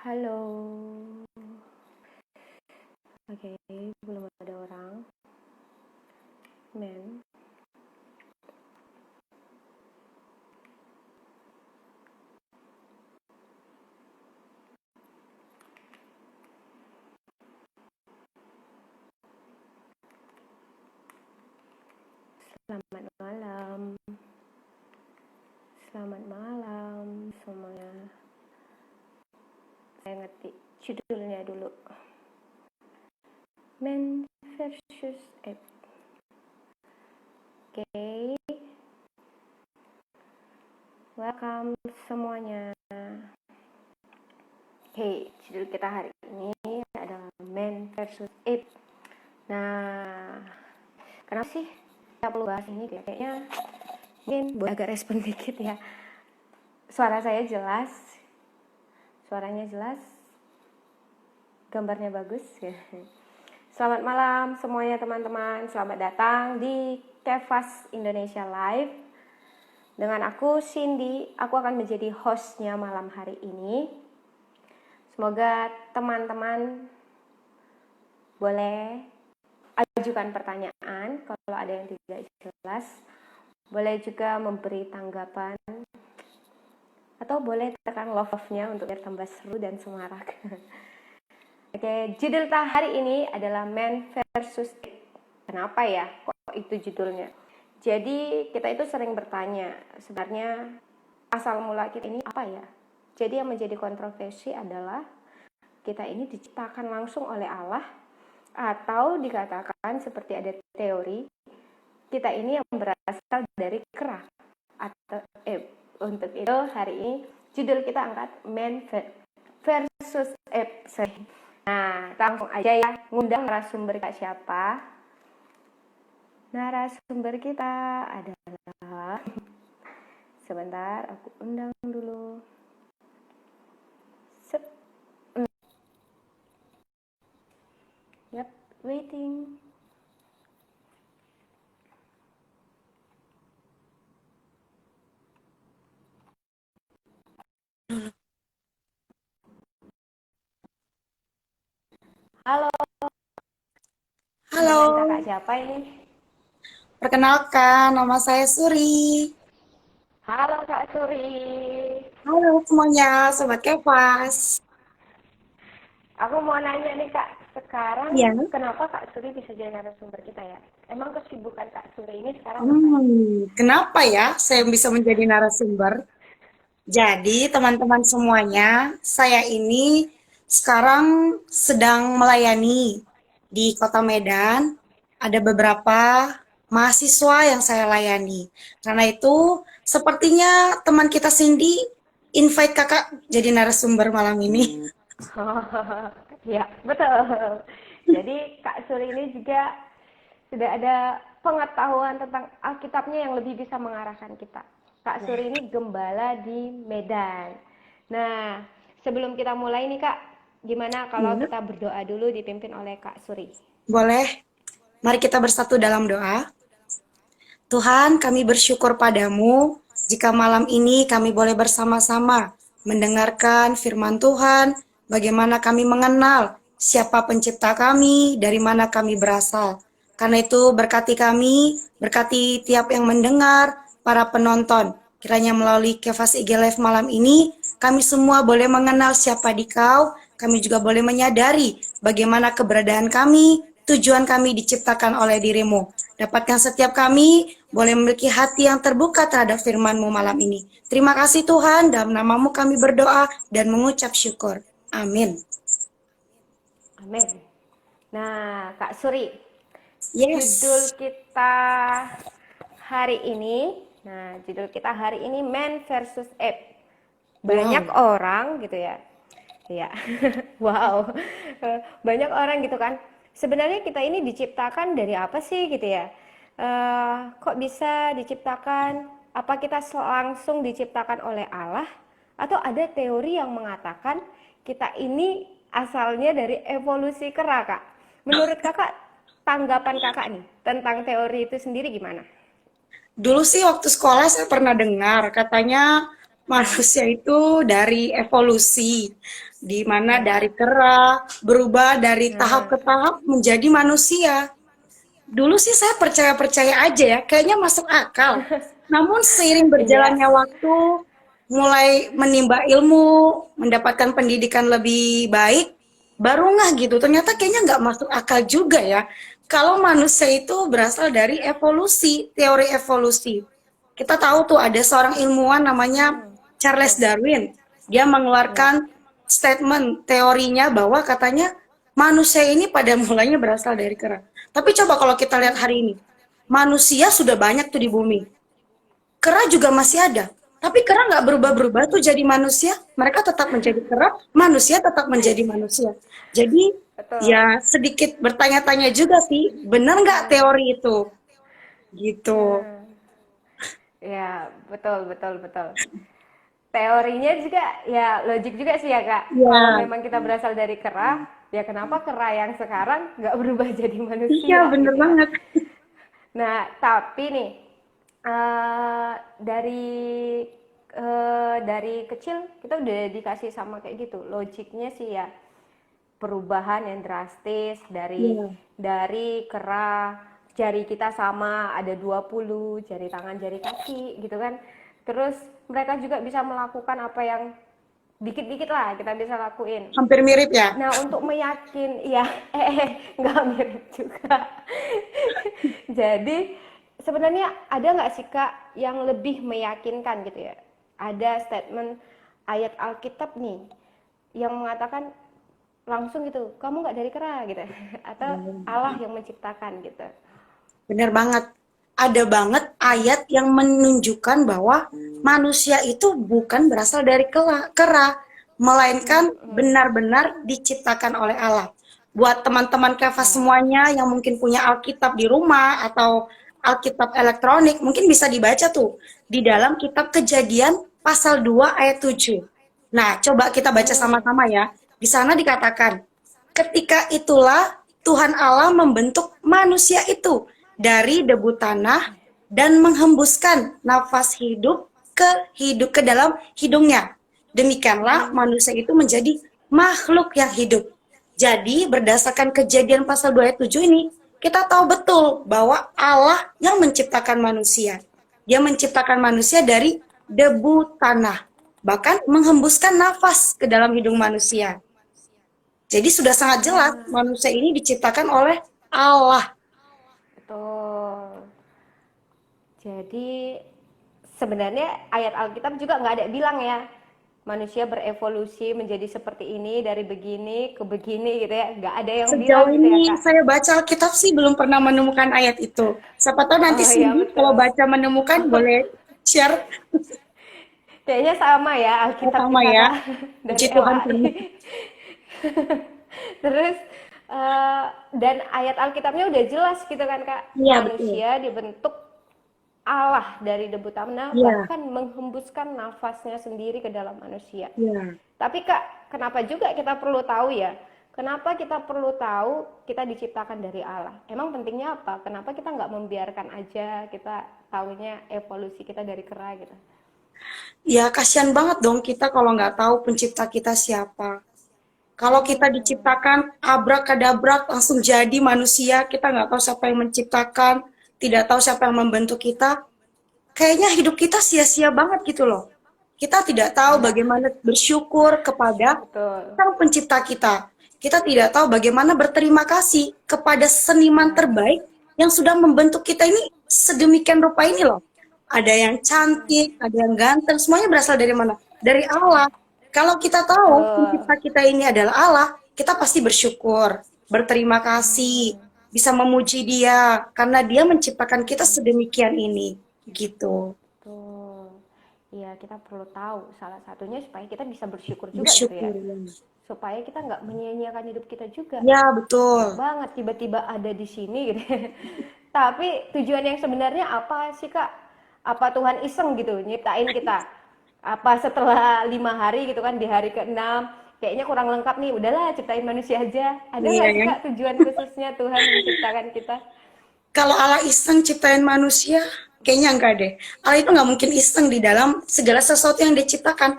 Halo. Oke, belum ada orang. Men. Selamat malam. Selamat malam semuanya. Saya ngetik judulnya dulu. Men versus app. Oke. Welcome semuanya. Oke, judul kita hari ini adalah Men versus app. Nah, kenapa sih kita perlu bahas ini? Kayaknya mungkin agak respon dikit ya. Suara saya jelas, suaranya jelas, gambarnya bagus. Selamat malam semuanya teman-teman, selamat datang di Kefas Indonesia Live. Dengan aku Cindy, aku akan menjadi hostnya malam hari ini. Semoga teman-teman boleh ajukan pertanyaan kalau ada yang tidak jelas. Boleh juga memberi tanggapan atau boleh tekan love-nya untuk biar tambah seru dan semarak. Oke, judul hari ini adalah Men versus App. Kenapa ya kok itu judulnya? Jadi kita itu sering bertanya, sebenarnya asal mula kita ini apa ya? Jadi yang menjadi kontroversi adalah kita ini diciptakan langsung oleh Allah, atau dikatakan seperti ada teori kita ini yang berasal dari kera atau untuk itu hari ini judul kita angkat Men versus app. Nah, langsung aja ya, ngundang narasumber kita siapa? Narasumber kita adalah, sebentar aku undang dulu. Yep, waiting. Halo. Halo, Dengan kakak siapa ini? perkenalkan nama saya Suri. Halo Kak Suri. Halo semuanya, Sobat Kepas. Aku mau nanya nih Kak, sekarang Ya, kenapa Kak Suri bisa jadi narasumber kita ya? Emang kesibukan Kak Suri ini sekarang apa ya? kenapa ya saya bisa menjadi narasumber? Jadi, teman-teman semuanya, saya ini sekarang sedang melayani di Kota Medan. Ada beberapa mahasiswa yang saya layani. Karena itu, sepertinya teman kita Cindy invite kakak jadi narasumber malam ini. Ya, betul. Jadi Kak Suri ini juga sudah ada pengetahuan tentang Alkitabnya yang lebih bisa mengarahkan kita. Kak Suri ini gembala di Medan. Nah, sebelum kita mulai nih Kak, gimana kalau Ya, kita berdoa dulu dipimpin oleh Kak Suri? boleh. Mari kita bersatu dalam doa. Tuhan, kami bersyukur padamu jika malam ini kami boleh bersama-sama mendengarkan firman Tuhan, bagaimana kami mengenal siapa pencipta kami, dari mana kami berasal. Karena itu berkati kami, berkati tiap yang mendengar, para penonton. Kiranya melalui Kefas IG Live malam ini, kami semua boleh mengenal siapa Dikau, kami juga boleh menyadari bagaimana keberadaan kami, tujuan kami diciptakan oleh dirimu. Dapatkan setiap kami boleh memiliki hati yang terbuka terhadap firman-Mu malam ini. Terima kasih Tuhan, dalam nama-Mu kami berdoa dan mengucap syukur. Amin. Amin. Nah, Kak Suri, Yes. judul kita hari ini, judul kita hari ini Man versus App. Banyak Wow. orang gitu ya. Iya. Wow. Banyak orang gitu kan. Sebenarnya kita ini diciptakan dari apa sih gitu ya? Kok bisa diciptakan? Apa kita langsung diciptakan oleh Allah? Atau ada teori yang mengatakan kita ini asalnya dari evolusi kera, Kak? Menurut Kakak, tanggapan Kakak nih tentang teori itu sendiri gimana? Dulu sih waktu sekolah saya pernah dengar katanya manusia itu dari evolusi. di mana dari kera berubah dari tahap ke Nah, tahap menjadi manusia. Dulu sih saya percaya-percaya aja ya, kayaknya masuk akal. Namun seiring iya, berjalannya waktu, mulai menimba ilmu, mendapatkan pendidikan lebih baik, baru nggak gitu. Ternyata kayaknya nggak masuk akal juga ya. Kalau manusia itu berasal dari evolusi, teori evolusi. Kita tahu tuh ada seorang ilmuwan namanya Charles betul. Darwin. Dia Ya, mengeluarkan statement teorinya bahwa katanya manusia ini pada mulanya berasal dari kera. Tapi coba kalau kita lihat hari ini, manusia sudah banyak tuh di bumi. Kera juga masih ada. Tapi kera nggak berubah-berubah tuh jadi manusia. Mereka tetap menjadi kera, manusia tetap menjadi manusia. Jadi betul. ya sedikit bertanya-tanya juga sih, benar nggak Nah, teori itu? Gitu. nah, ya, betul, betul, betul. Teorinya juga ya logik juga sih ya Kak. Kalau Ya, memang kita berasal dari kera, ya kenapa kera yang sekarang nggak berubah jadi iya manusia bener gitu ya. banget. Nah, tapi nih eh, dari dari kecil kita udah dikasih sama kayak gitu. Logiknya sih ya perubahan yang drastis Iya. dari kera jari kita sama ada 20 jari tangan jari kaki gitu kan, terus mereka juga bisa melakukan apa yang dikit-dikit lah kita bisa lakuin. Hampir mirip ya. Nah untuk meyakin ya nggak mirip juga. Jadi sebenarnya ada nggak sih Kak yang lebih meyakinkan gitu ya, ada statement ayat Alkitab nih yang mengatakan langsung gitu kamu nggak dari kera gitu atau Allah yang menciptakan gitu. Bener banget. Ada banget ayat yang menunjukkan bahwa manusia itu bukan berasal dari kera, melainkan benar-benar diciptakan oleh Allah. Buat teman-teman Kava Ya, semuanya yang mungkin punya Alkitab di rumah atau Alkitab elektronik, mungkin bisa dibaca tuh di dalam kitab Kejadian pasal 2 ayat 7. Nah, coba kita baca sama-sama ya. Di sana dikatakan, ketika itulah Tuhan Allah membentuk manusia itu dari debu tanah dan menghembuskan nafas hidup ke dalam hidungnya. Demikianlah manusia itu menjadi makhluk yang hidup. Jadi berdasarkan Kejadian pasal 2 ayat 7 ini, kita tahu betul bahwa Allah yang menciptakan manusia. Dia menciptakan manusia dari debu tanah, bahkan menghembuskan nafas ke dalam hidung manusia. Jadi sudah sangat jelas manusia ini diciptakan oleh Allah. betul. Jadi sebenarnya ayat Alkitab juga nggak ada bilang ya manusia berevolusi menjadi seperti ini dari begini ke begini gitu ya, nggak ada yang Sejauh bilang gitu ya ini Kak. saya baca Alkitab sih belum pernah menemukan ayat itu. Siapa tahu nanti Oh ya Cindy kalau betul. baca menemukan boleh share Kayaknya sama ya Alkitab sama kita ya. Kak dari Puji Tuhan LAI. penuh. Terus dan ayat Alkitabnya udah jelas gitu kan Kak, Iya betul. manusia dibentuk Allah dari debu tanah Iya, bahkan menghembuskan nafasnya sendiri ke dalam manusia. iya. Tapi Kak, kenapa juga kita perlu tahu ya? Kenapa kita perlu tahu kita diciptakan dari Allah? Emang pentingnya apa? Kenapa kita nggak membiarkan aja kita tahunya evolusi kita dari kera gitu? Ya kasihan banget dong kita kalau nggak tahu pencipta kita siapa. Kalau kita diciptakan abrak-kadabrak langsung jadi manusia, kita nggak tahu siapa yang menciptakan, tidak tahu siapa yang membentuk kita, kayaknya hidup kita sia-sia banget gitu loh. Kita tidak tahu Ya, bagaimana bersyukur kepada betul. sang pencipta kita. Kita tidak tahu bagaimana berterima kasih kepada seniman Nah, terbaik yang sudah membentuk kita ini sedemikian rupa ini loh. Ada yang cantik, ada yang ganteng, semuanya berasal dari mana? Dari Allah. Kalau kita tahu betul. pencipta kita ini adalah Allah, kita pasti bersyukur, berterima kasih, bisa memuji Dia karena Dia menciptakan kita sedemikian ini, gitu. Betul. Iya, kita perlu tahu salah satunya supaya kita bisa bersyukur juga gitu ya. Bersyukur. Supaya kita nggak menyia-nyiakan hidup kita juga. Ya, Banyak betul. banget tiba-tiba ada di sini gitu. Tapi tujuan yang sebenarnya apa sih Kak? Apa Tuhan iseng gitu nyiptain kita? Apa setelah 5 hari gitu kan di hari ke-6 kayaknya kurang lengkap nih, udahlah ciptain manusia aja. Ada Iya nggak sih ya. Kak tujuan khususnya Tuhan menciptakan kita? Kalau Allah iseng ciptain manusia, kayaknya enggak deh. Allah itu nggak mungkin iseng di dalam segala sesuatu yang diciptakan.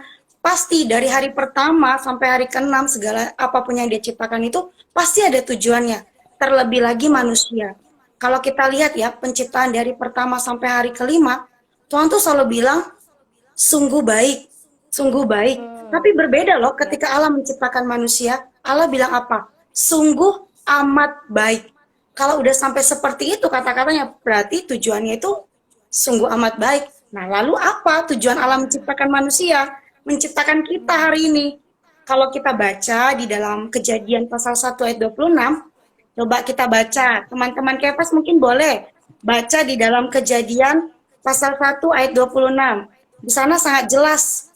pasti dari hari pertama sampai hari ke-6 segala apapun yang dia ciptakan itu pasti ada tujuannya. Terlebih lagi manusia. Kalau kita lihat ya penciptaan dari pertama sampai hari ke-5, Tuhan tuh selalu bilang sungguh baik, sungguh baik. Tapi berbeda loh ketika Allah menciptakan manusia, Allah bilang apa? Sungguh amat baik. Kalau udah sampai seperti itu kata-katanya, berarti tujuannya itu sungguh amat baik. Nah, lalu apa tujuan Allah menciptakan manusia? Menciptakan kita hari ini. Kalau kita baca di dalam Kejadian pasal 1 ayat 26, coba kita baca. Teman-teman Kepas mungkin boleh baca di dalam Kejadian pasal 1 ayat 26. Di sana sangat jelas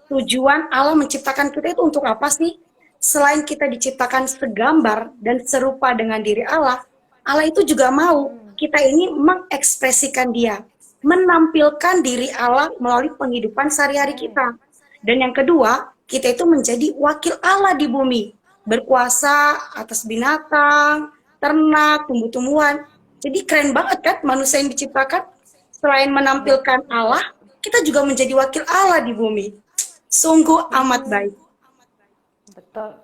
tujuan Allah menciptakan kita itu untuk apa sih? Selain kita diciptakan segambar dan serupa dengan diri Allah, Allah itu juga mau kita ini mengekspresikan Dia, menampilkan diri Allah melalui penghidupan sehari-hari kita. Dan yang kedua, kita itu menjadi wakil Allah di bumi, berkuasa atas binatang, ternak, tumbuh-tumbuhan. Jadi keren banget kan manusia yang diciptakan. Selain menampilkan Allah, kita juga menjadi wakil Allah di bumi. Sungguh amat baik. Betul,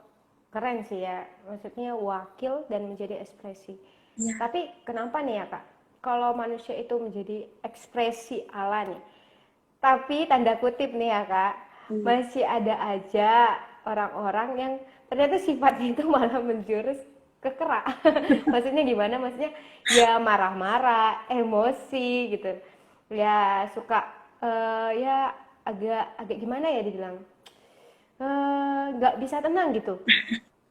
keren sih ya. Maksudnya wakil dan menjadi ekspresi. Ya. Tapi kenapa nih ya Kak? Kalau manusia itu menjadi ekspresi Allah nih, tapi tanda kutip nih ya Kak, masih ada aja orang-orang yang ternyata sifatnya itu malah menjurus ke kera. Maksudnya gimana? Maksudnya ya marah-marah, emosi gitu. Ya suka ya agak gimana ya dibilang? Nggak bisa tenang gitu.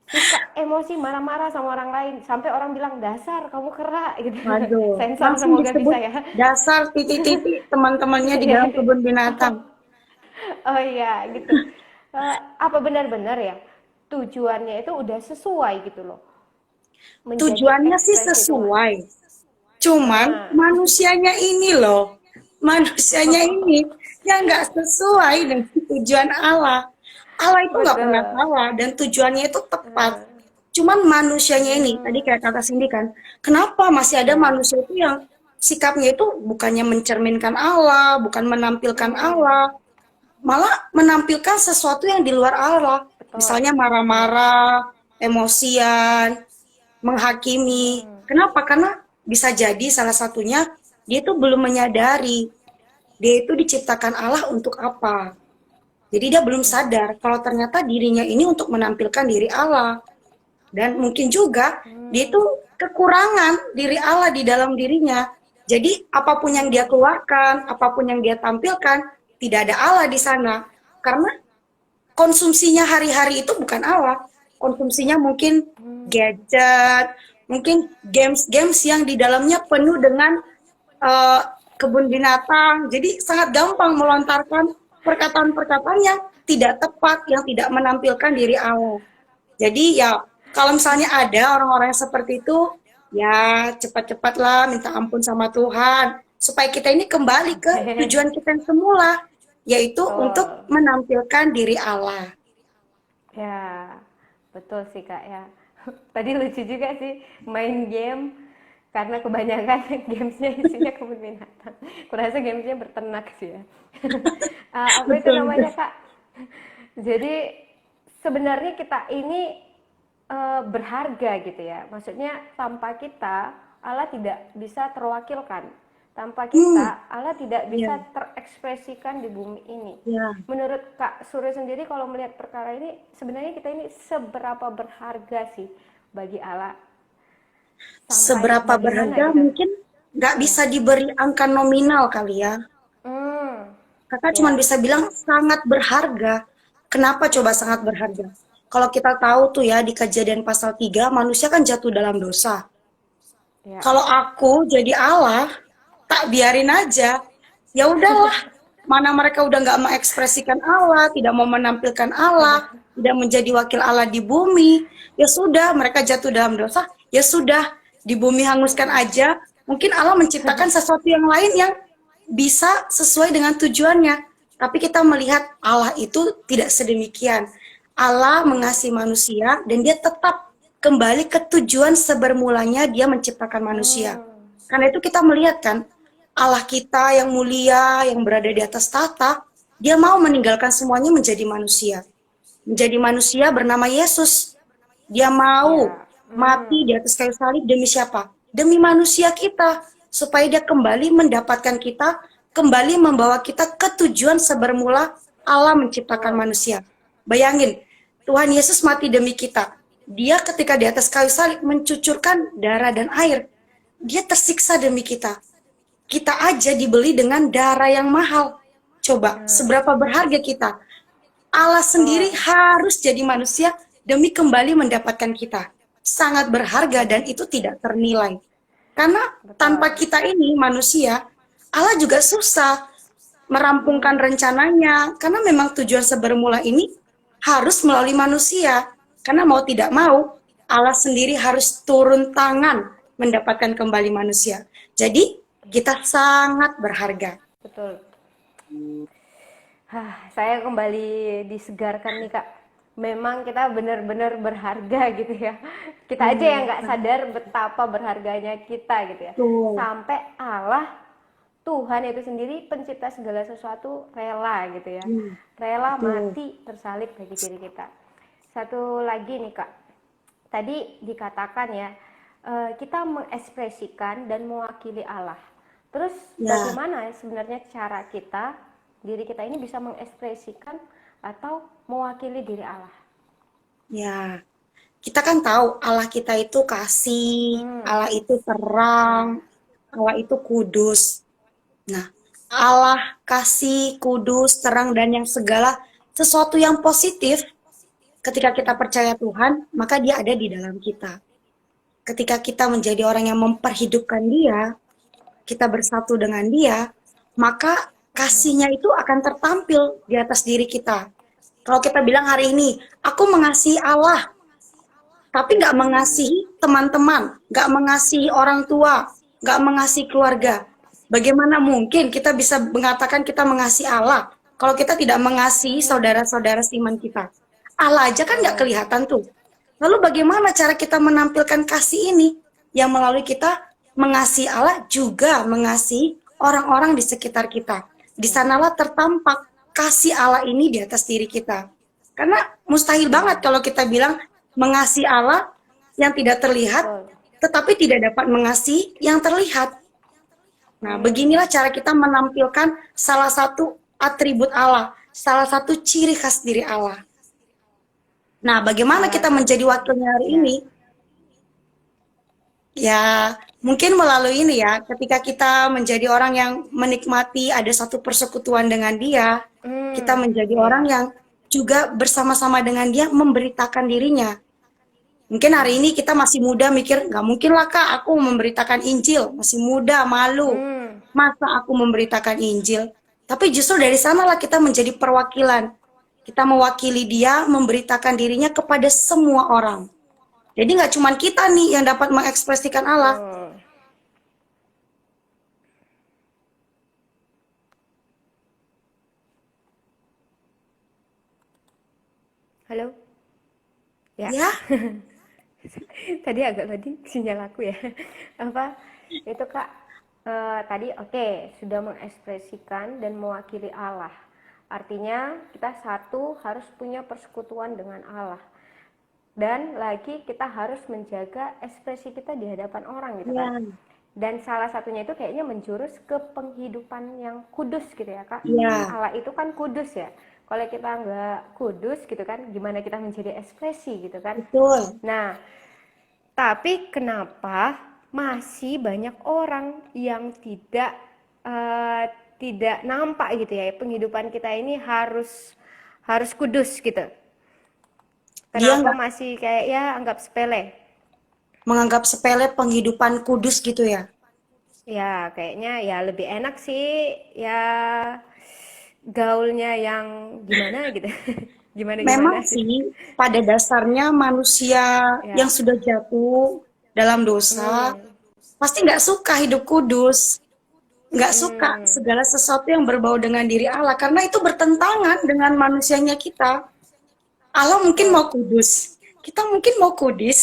Suka emosi, marah-marah sama orang lain sampai orang bilang dasar kamu kera gitu. Waduh, Sensor langsung semoga disebut bisa ya. dasar titik-titik teman-temannya di dalam kebun binatang. Oh iya gitu. Apa benar-benar ya tujuannya itu udah sesuai gitu loh. Menjadi Tujuannya sih ekspresi Tuhan. sesuai. Cuman manusianya ini loh, manusianya ini yang nggak sesuai dengan tujuan Allah. Allah itu nggak pernah salah dan tujuannya itu tepat. Cuman manusianya ini, tadi kayak kata Cindy kan, kenapa masih ada manusia itu yang sikapnya itu bukannya mencerminkan Allah, bukan menampilkan Allah, malah menampilkan sesuatu yang di luar Allah. Misalnya marah-marah, emosian, menghakimi. Kenapa? Karena bisa jadi salah satunya dia itu belum menyadari dia itu diciptakan Allah untuk apa. Jadi dia belum sadar kalau ternyata dirinya ini untuk menampilkan diri Allah. Dan mungkin juga dia itu kekurangan diri Allah di dalam dirinya. Jadi apapun yang dia keluarkan, apapun yang dia tampilkan, tidak ada Allah di sana. Karena konsumsinya hari-hari itu bukan Allah. Konsumsinya mungkin gadget, mungkin games-games yang di dalamnya penuh dengan kebun binatang. Jadi sangat gampang melontarkan perkataan-perkataan yang tidak tepat, yang tidak menampilkan diri Allah. Jadi ya kalau misalnya ada orang-orang yang seperti itu, ya cepat-cepatlah minta ampun sama Tuhan supaya kita ini kembali ke tujuan kita yang semula, yaitu untuk menampilkan diri Allah. Ya, betul sih Kak ya. Tadi lucu juga sih main game karena kebanyakan gamesnya isinya kebun binatang. Kurasa gamesnya berternak sih ya. Apa itu namanya Kak? Jadi sebenarnya kita ini berharga gitu ya. Maksudnya tanpa kita Allah tidak bisa terwakilkan. Tanpa kita Allah tidak bisa terekspresikan di bumi ini. Menurut Kak Surya sendiri kalau melihat perkara ini sebenarnya kita ini seberapa berharga sih bagi Allah? Seberapa berharga gitu? Mungkin nggak bisa diberi angka nominal kali ya. Kakak cuma bisa bilang sangat berharga. Kenapa coba sangat berharga? Kalau kita tahu tuh ya di Kejadian pasal 3, manusia kan jatuh dalam dosa. Kalau aku jadi Allah, tak biarin aja. Ya udahlah, mana mereka udah nggak mengekspresikan Allah, tidak mau menampilkan Allah, tidak menjadi wakil Allah di bumi. Ya sudah, mereka jatuh dalam dosa. Ya sudah, di bumi hanguskan aja. Mungkin Allah menciptakan sesuatu yang lain yang bisa sesuai dengan tujuannya. Tapi kita melihat Allah itu tidak sedemikian. Allah mengasihi manusia dan dia tetap kembali ke tujuan sebermulanya dia menciptakan manusia. Karena itu kita melihat kan, Allah kita yang mulia, yang berada di atas tahta, Dia mau meninggalkan semuanya menjadi manusia. Menjadi manusia bernama Yesus. Dia mau Ya. mati di atas kayu salib demi siapa? Demi manusia kita. Supaya dia kembali mendapatkan kita, kembali membawa kita ke tujuan sebermula Allah menciptakan Betul. manusia. Bayangin, Tuhan Yesus mati demi kita. Dia ketika di atas kayu salib mencucurkan darah dan air. Dia tersiksa demi kita. Kita aja dibeli dengan darah yang mahal. Coba, Nah, seberapa berharga kita. Allah sendiri betul. harus jadi manusia demi kembali mendapatkan kita. Sangat berharga dan Hmm, itu tidak ternilai. Karena tanpa betul. kita ini manusia, Allah juga susah merampungkan Hmm, rencananya. Karena memang tujuan sebermula ini harus melalui manusia. Karena mau tidak mau, Allah sendiri harus turun tangan mendapatkan kembali manusia. Jadi, kita sangat berharga. betul. Saya kembali disegarkan nih Kak. Memang kita benar-benar berharga gitu ya. Kita aja yang nggak sadar betapa berharganya kita gitu ya. Betul. Sampai Allah Tuhan itu sendiri pencipta segala sesuatu rela gitu ya. Rela Betul. mati tersalib bagi diri kita. Satu lagi nih Kak. Tadi dikatakan ya, kita mengekspresikan dan mewakili Allah. Terus Ya, bagaimana sebenarnya cara kita, diri kita ini bisa mengekspresikan atau mewakili diri Allah? ya. Kita kan tahu Allah kita itu kasih, Hmm, Allah itu ya, terang, Allah itu kudus. Nah, Allah kasih, kudus, terang, dan yang segala sesuatu yang positif ketika kita percaya Tuhan, maka dia ada di dalam kita. Ketika kita menjadi orang yang memperhidupkan dia, kita bersatu dengan dia, maka kasihnya itu akan tertampil di atas diri kita. Kalau kita bilang hari ini, aku mengasihi Allah, tapi nggak mengasihi teman-teman, nggak mengasihi orang tua, nggak mengasihi keluarga. Bagaimana mungkin kita bisa mengatakan kita mengasihi Allah kalau kita tidak mengasihi saudara-saudara seiman kita? Allah aja kan nggak betul. kelihatan tuh. Lalu bagaimana cara kita menampilkan kasih ini? Yang melalui kita mengasihi Allah juga mengasihi orang-orang di sekitar kita. Di Ya, sanalah tertampak kasih Allah ini di atas diri kita. Karena mustahil banget ya, kalau kita bilang mengasihi Allah yang tidak terlihat, betul. tetapi tidak dapat mengasihi yang terlihat. Nah, Hmm, beginilah cara kita menampilkan salah satu atribut Allah, salah satu ciri khas diri Allah. Nah, bagaimana salah kita menjadi satu, wakilnya hari ya. ini? Ya, mungkin melalui ini ya, ketika kita menjadi orang yang menikmati ada satu persekutuan dengan dia, kita Hmm, menjadi orang ya, yang juga bersama-sama dengan dia memberitakan dirinya. Mungkin hari ya. ini kita masih muda mikir, nggak mungkin lah Kak, aku memberitakan Injil. Masih muda, malu. Hmm, Masa aku memberitakan Injil? Tapi justru dari sanalah kita menjadi perwakilan. Kita mewakili dia, memberitakan dirinya kepada semua orang. Jadi nggak cuma kita nih yang dapat mengekspresikan Allah. betul. Halo? Ya. Ya, Tadi agak loading sinyal aku ya. Apa itu Kak? Tadi oke, sudah mengekspresikan dan mewakili Allah. Artinya kita satu harus punya persekutuan dengan Allah. Dan lagi kita harus menjaga ekspresi kita di hadapan orang gitu kan. ya, Dan salah satunya itu kayaknya menjurus ke penghidupan yang kudus gitu ya Kak. ya, Allah itu kan kudus ya. Kalau kita nggak kudus gitu kan, gimana kita menjadi ekspresi gitu kan. betul. Nah, tapi kenapa masih banyak orang yang eh, tidak nampak gitu ya, penghidupan kita ini harus harus kudus gitu. Dia Kenapa nggak masih kayak ya anggap sepele? menganggap sepele penghidupan kudus gitu ya. Ya kayaknya ya lebih enak sih ya gaulnya yang gimana gitu. Gimana gimana Memang gitu. sih, pada dasarnya manusia yang Ya. sudah jatuh dalam dosa, Hmm. pasti nggak suka hidup kudus. Nggak suka Hmm. segala sesuatu yang berbau dengan diri Allah, karena itu bertentangan dengan manusianya kita. Allah mungkin Betul. mau kudus, kita mungkin mau kudus.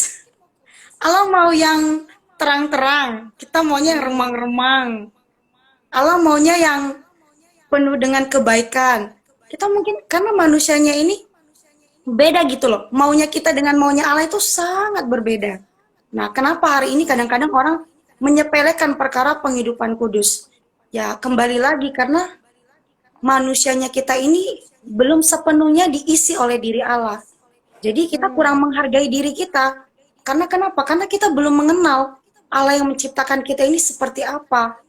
Allah mau yang terang-terang, kita maunya yang Hmm. remang-remang. Allah maunya yang penuh dengan kebaikan. Kita mungkin karena manusianya ini beda gitu loh. Maunya kita dengan maunya Allah itu sangat berbeda. Nah, kenapa hari ini kadang-kadang orang menyepelekan perkara penghidupan kudus? Ya, kembali lagi karena manusianya kita ini belum sepenuhnya diisi oleh diri Allah. Jadi kita kurang menghargai diri kita. Karena kenapa? Karena kita belum mengenal Allah yang menciptakan kita ini seperti apa.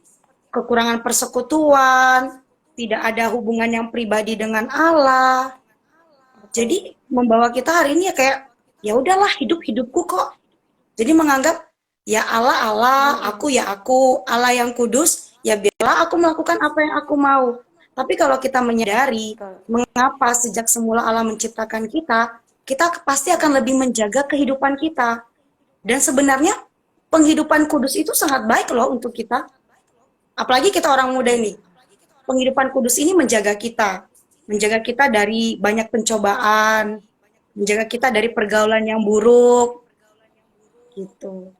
Kekurangan persekutuan, tidak ada hubungan yang pribadi dengan Allah. Betul. Jadi membawa kita hari ini ya kayak ya udahlah hidup hidupku kok. Jadi menganggap ya Allah Allah, aku ya aku, Allah yang kudus, ya biarlah aku melakukan apa yang aku mau. Tapi kalau kita menyadari Betul. mengapa sejak semula Allah menciptakan kita, kita pasti akan lebih menjaga kehidupan kita. Dan sebenarnya penghidupan kudus itu sangat baik loh untuk kita. Apalagi kita orang muda ini. Penghidupan kudus ini menjaga kita dari banyak pencobaan, menjaga kita dari pergaulan yang buruk, gitu.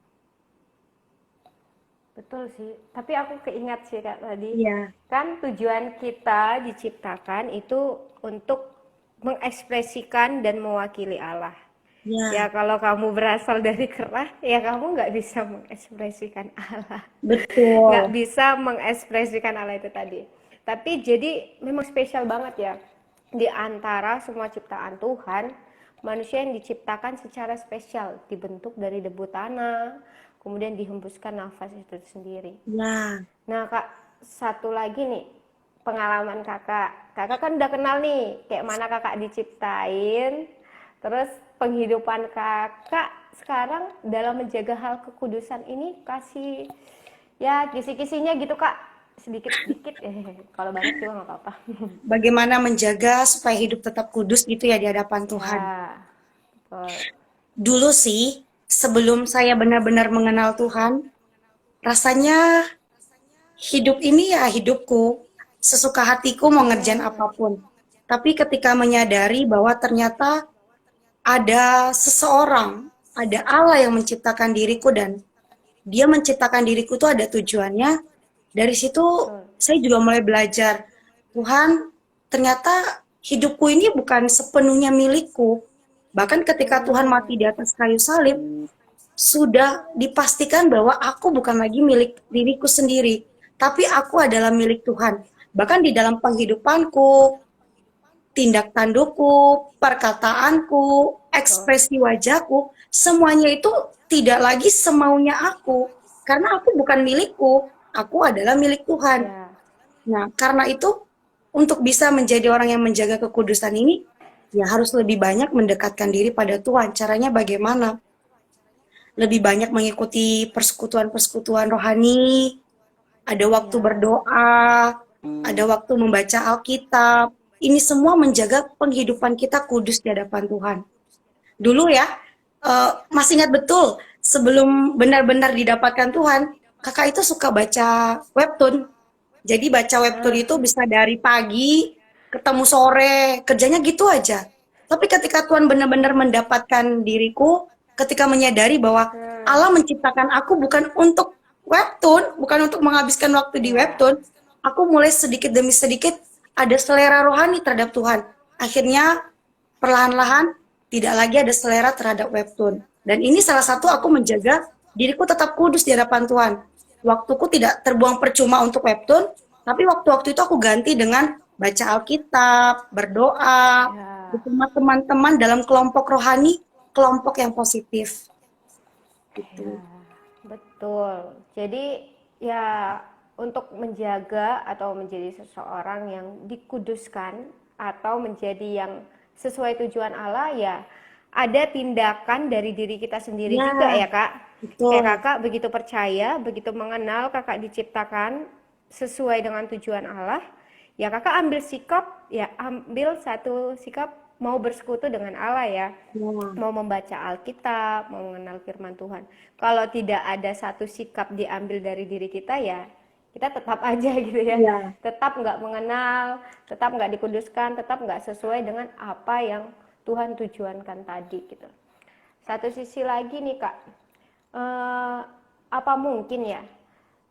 Betul sih, tapi aku keingat sih Kak tadi, Iya, kan tujuan kita diciptakan itu untuk mengekspresikan dan mewakili Allah. iya, Ya kalau kamu berasal dari kerah, ya kamu nggak bisa mengekspresikan Allah. Nggak betul. bisa mengekspresikan Allah itu tadi. Tapi jadi memang spesial banget ya. Di antara semua ciptaan Tuhan, manusia yang diciptakan secara spesial, dibentuk dari debu tanah, kemudian dihembuskan nafas itu sendiri. Nah, Nah Kak, satu lagi nih, pengalaman kakak. Kakak kan udah kenal nih, kayak mana kakak diciptain, terus penghidupan kakak sekarang dalam menjaga hal kekudusan ini kasih ya kisi-kisinya gitu Kak, sedikit-sedikit. Kalau banyak juga nggak apa-apa. bagaimana menjaga supaya hidup tetap kudus gitu ya di hadapan Tuhan. Ya, betul. Dulu sih, sebelum saya benar-benar mengenal Tuhan, rasanya hidup ini ya hidupku, sesuka hatiku mau ngerjain apapun. Tapi ketika menyadari bahwa ternyata ada seseorang, ada Allah yang menciptakan diriku dan dia menciptakan diriku tuh ada tujuannya. Dari situ Betul. saya juga mulai belajar, Tuhan, ternyata hidupku ini bukan sepenuhnya milikku. Bahkan ketika Tuhan mati di atas kayu salib, sudah dipastikan bahwa aku bukan lagi milik diriku sendiri, tapi aku adalah milik Tuhan. Bahkan di dalam penghidupanku, tindak tandukku, perkataanku, Betul. ekspresi wajahku, semuanya itu tidak lagi semaunya aku. Karena aku bukan milikku, aku adalah milik Tuhan. Ya, Nah, karena itu untuk bisa menjadi orang yang menjaga kekudusan ini, ya harus lebih banyak mendekatkan diri pada Tuhan. Caranya bagaimana? Lebih banyak mengikuti persekutuan-persekutuan rohani, ada waktu ya, berdoa, ada waktu membaca Alkitab. Ini semua menjaga penghidupan kita kudus di hadapan Tuhan. Dulu ya, masih ingat betul sebelum benar-benar didapatkan Tuhan, kakak itu suka baca webtoon. Jadi baca webtoon itu bisa dari pagi ketemu sore, kerjanya gitu aja. Tapi ketika Tuhan benar-benar mendapatkan diriku, ketika menyadari bahwa Allah menciptakan aku bukan untuk webtoon, bukan untuk menghabiskan waktu di ya, webtoon, aku mulai sedikit demi sedikit ada selera rohani terhadap Tuhan. Akhirnya perlahan-lahan tidak lagi ada selera terhadap webtoon. Dan ini salah satu aku menjaga diriku tetap kudus di hadapan Tuhan. Waktuku tidak terbuang percuma untuk webtoon, tapi waktu-waktu itu aku ganti dengan baca Alkitab, berdoa, ya. bersama teman-teman dalam kelompok rohani, kelompok yang positif. Ya, Gitu. betul. Jadi ya untuk menjaga atau menjadi seseorang yang dikuduskan atau menjadi yang sesuai tujuan Allah ya ada tindakan dari diri kita sendiri Ya, juga ya Kak. Kayak betul. Kakak begitu percaya, begitu mengenal Kakak diciptakan sesuai dengan tujuan Allah, ya Kakak ambil sikap, ya ambil satu sikap mau bersekutu dengan Allah ya, Ya, mau membaca Alkitab, mau mengenal firman Tuhan. Kalau tidak ada satu sikap diambil dari diri kita ya, kita tetap aja gitu ya. ya, Tetap nggak mengenal, tetap nggak dikuduskan, tetap nggak sesuai dengan apa yang Tuhan tujuankan tadi gitu. Satu sisi lagi nih Kak, apa mungkin ya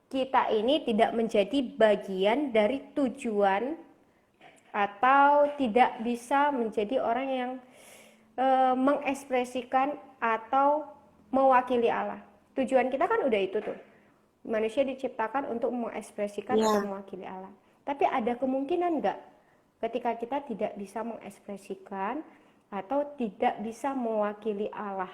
kita ini tidak menjadi bagian dari tujuan atau tidak bisa menjadi orang yang mengekspresikan atau mewakili Allah. Tujuan kita kan udah itu tuh. Manusia diciptakan untuk mengekspresikan atau Ya, mewakili Allah. Tapi ada kemungkinan nggak ketika kita tidak bisa mengekspresikan atau tidak bisa mewakili Allah?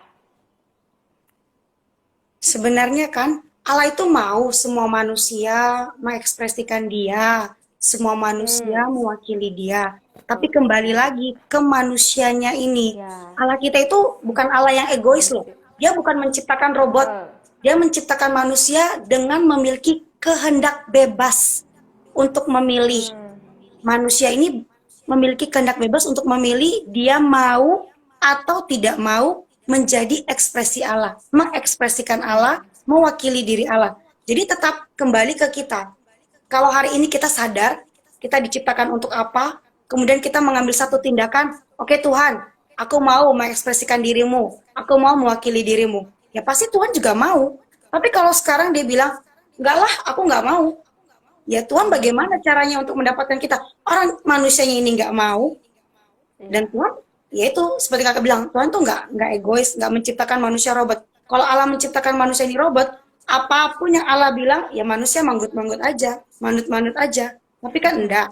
sebenarnya kan Allah itu mau semua manusia mengekspresikan dia, semua manusia mewakili dia. Tapi kembali lagi ke manusianya ini. Ya, Allah kita itu bukan Allah yang egois loh. manusia. Dia bukan menciptakan robot. Betul. Dia menciptakan manusia dengan memiliki kehendak bebas untuk memilih. Manusia ini memiliki kehendak bebas untuk memilih dia mau atau tidak mau menjadi ekspresi Allah, mengekspresikan Allah, mewakili diri Allah. Jadi tetap kembali ke kita. Kalau hari ini kita sadar, kita diciptakan untuk apa, kemudian kita mengambil satu tindakan, oke Tuhan, aku mau mengekspresikan dirimu, aku mau mewakili dirimu. Ya pasti Tuhan juga mau. Tapi kalau sekarang dia bilang, enggak lah, aku enggak mau. Ya Tuhan bagaimana caranya untuk mendapatkan kita? Orang manusianya ini nggak mau, dan Tuhan, ya itu seperti kakak bilang, Tuhan tuh nggak egois, nggak menciptakan manusia robot. Kalau Allah menciptakan manusia ini robot, apapun yang Allah bilang, ya manusia manggut-manggut aja, manut-manut aja. Tapi kan enggak.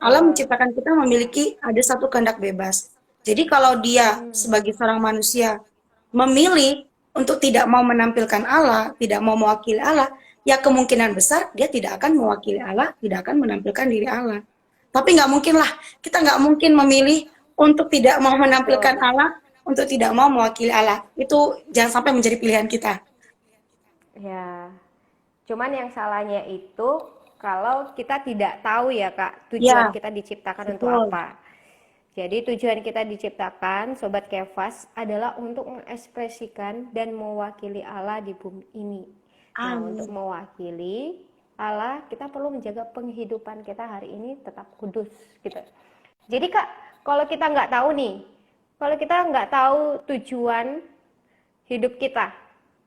Allah Betul. menciptakan kita memiliki ada satu kehendak bebas. Jadi kalau dia sebagai seorang manusia memilih untuk tidak mau menampilkan Allah, tidak mau mewakili Allah, ya kemungkinan besar dia tidak akan mewakili Allah, tidak akan menampilkan diri Allah. Tapi nggak mungkin lah, kita nggak mungkin memilih untuk tidak mau menampilkan Betul. Allah, untuk tidak mau mewakili Allah. Itu jangan sampai menjadi pilihan kita. Ya. Cuman yang salahnya itu kalau kita tidak tahu ya Kak, tujuan Ya, kita diciptakan untuk betul. apa. Jadi tujuan kita diciptakan, Sobat Kefas, adalah untuk mengekspresikan dan mewakili Allah di bumi ini. Nah, untuk Amin. mewakili Allah, kita perlu menjaga penghidupan kita hari ini tetap kudus, gitu. Jadi Kak, kalau kita nggak tahu nih, kalau kita nggak tahu tujuan hidup kita,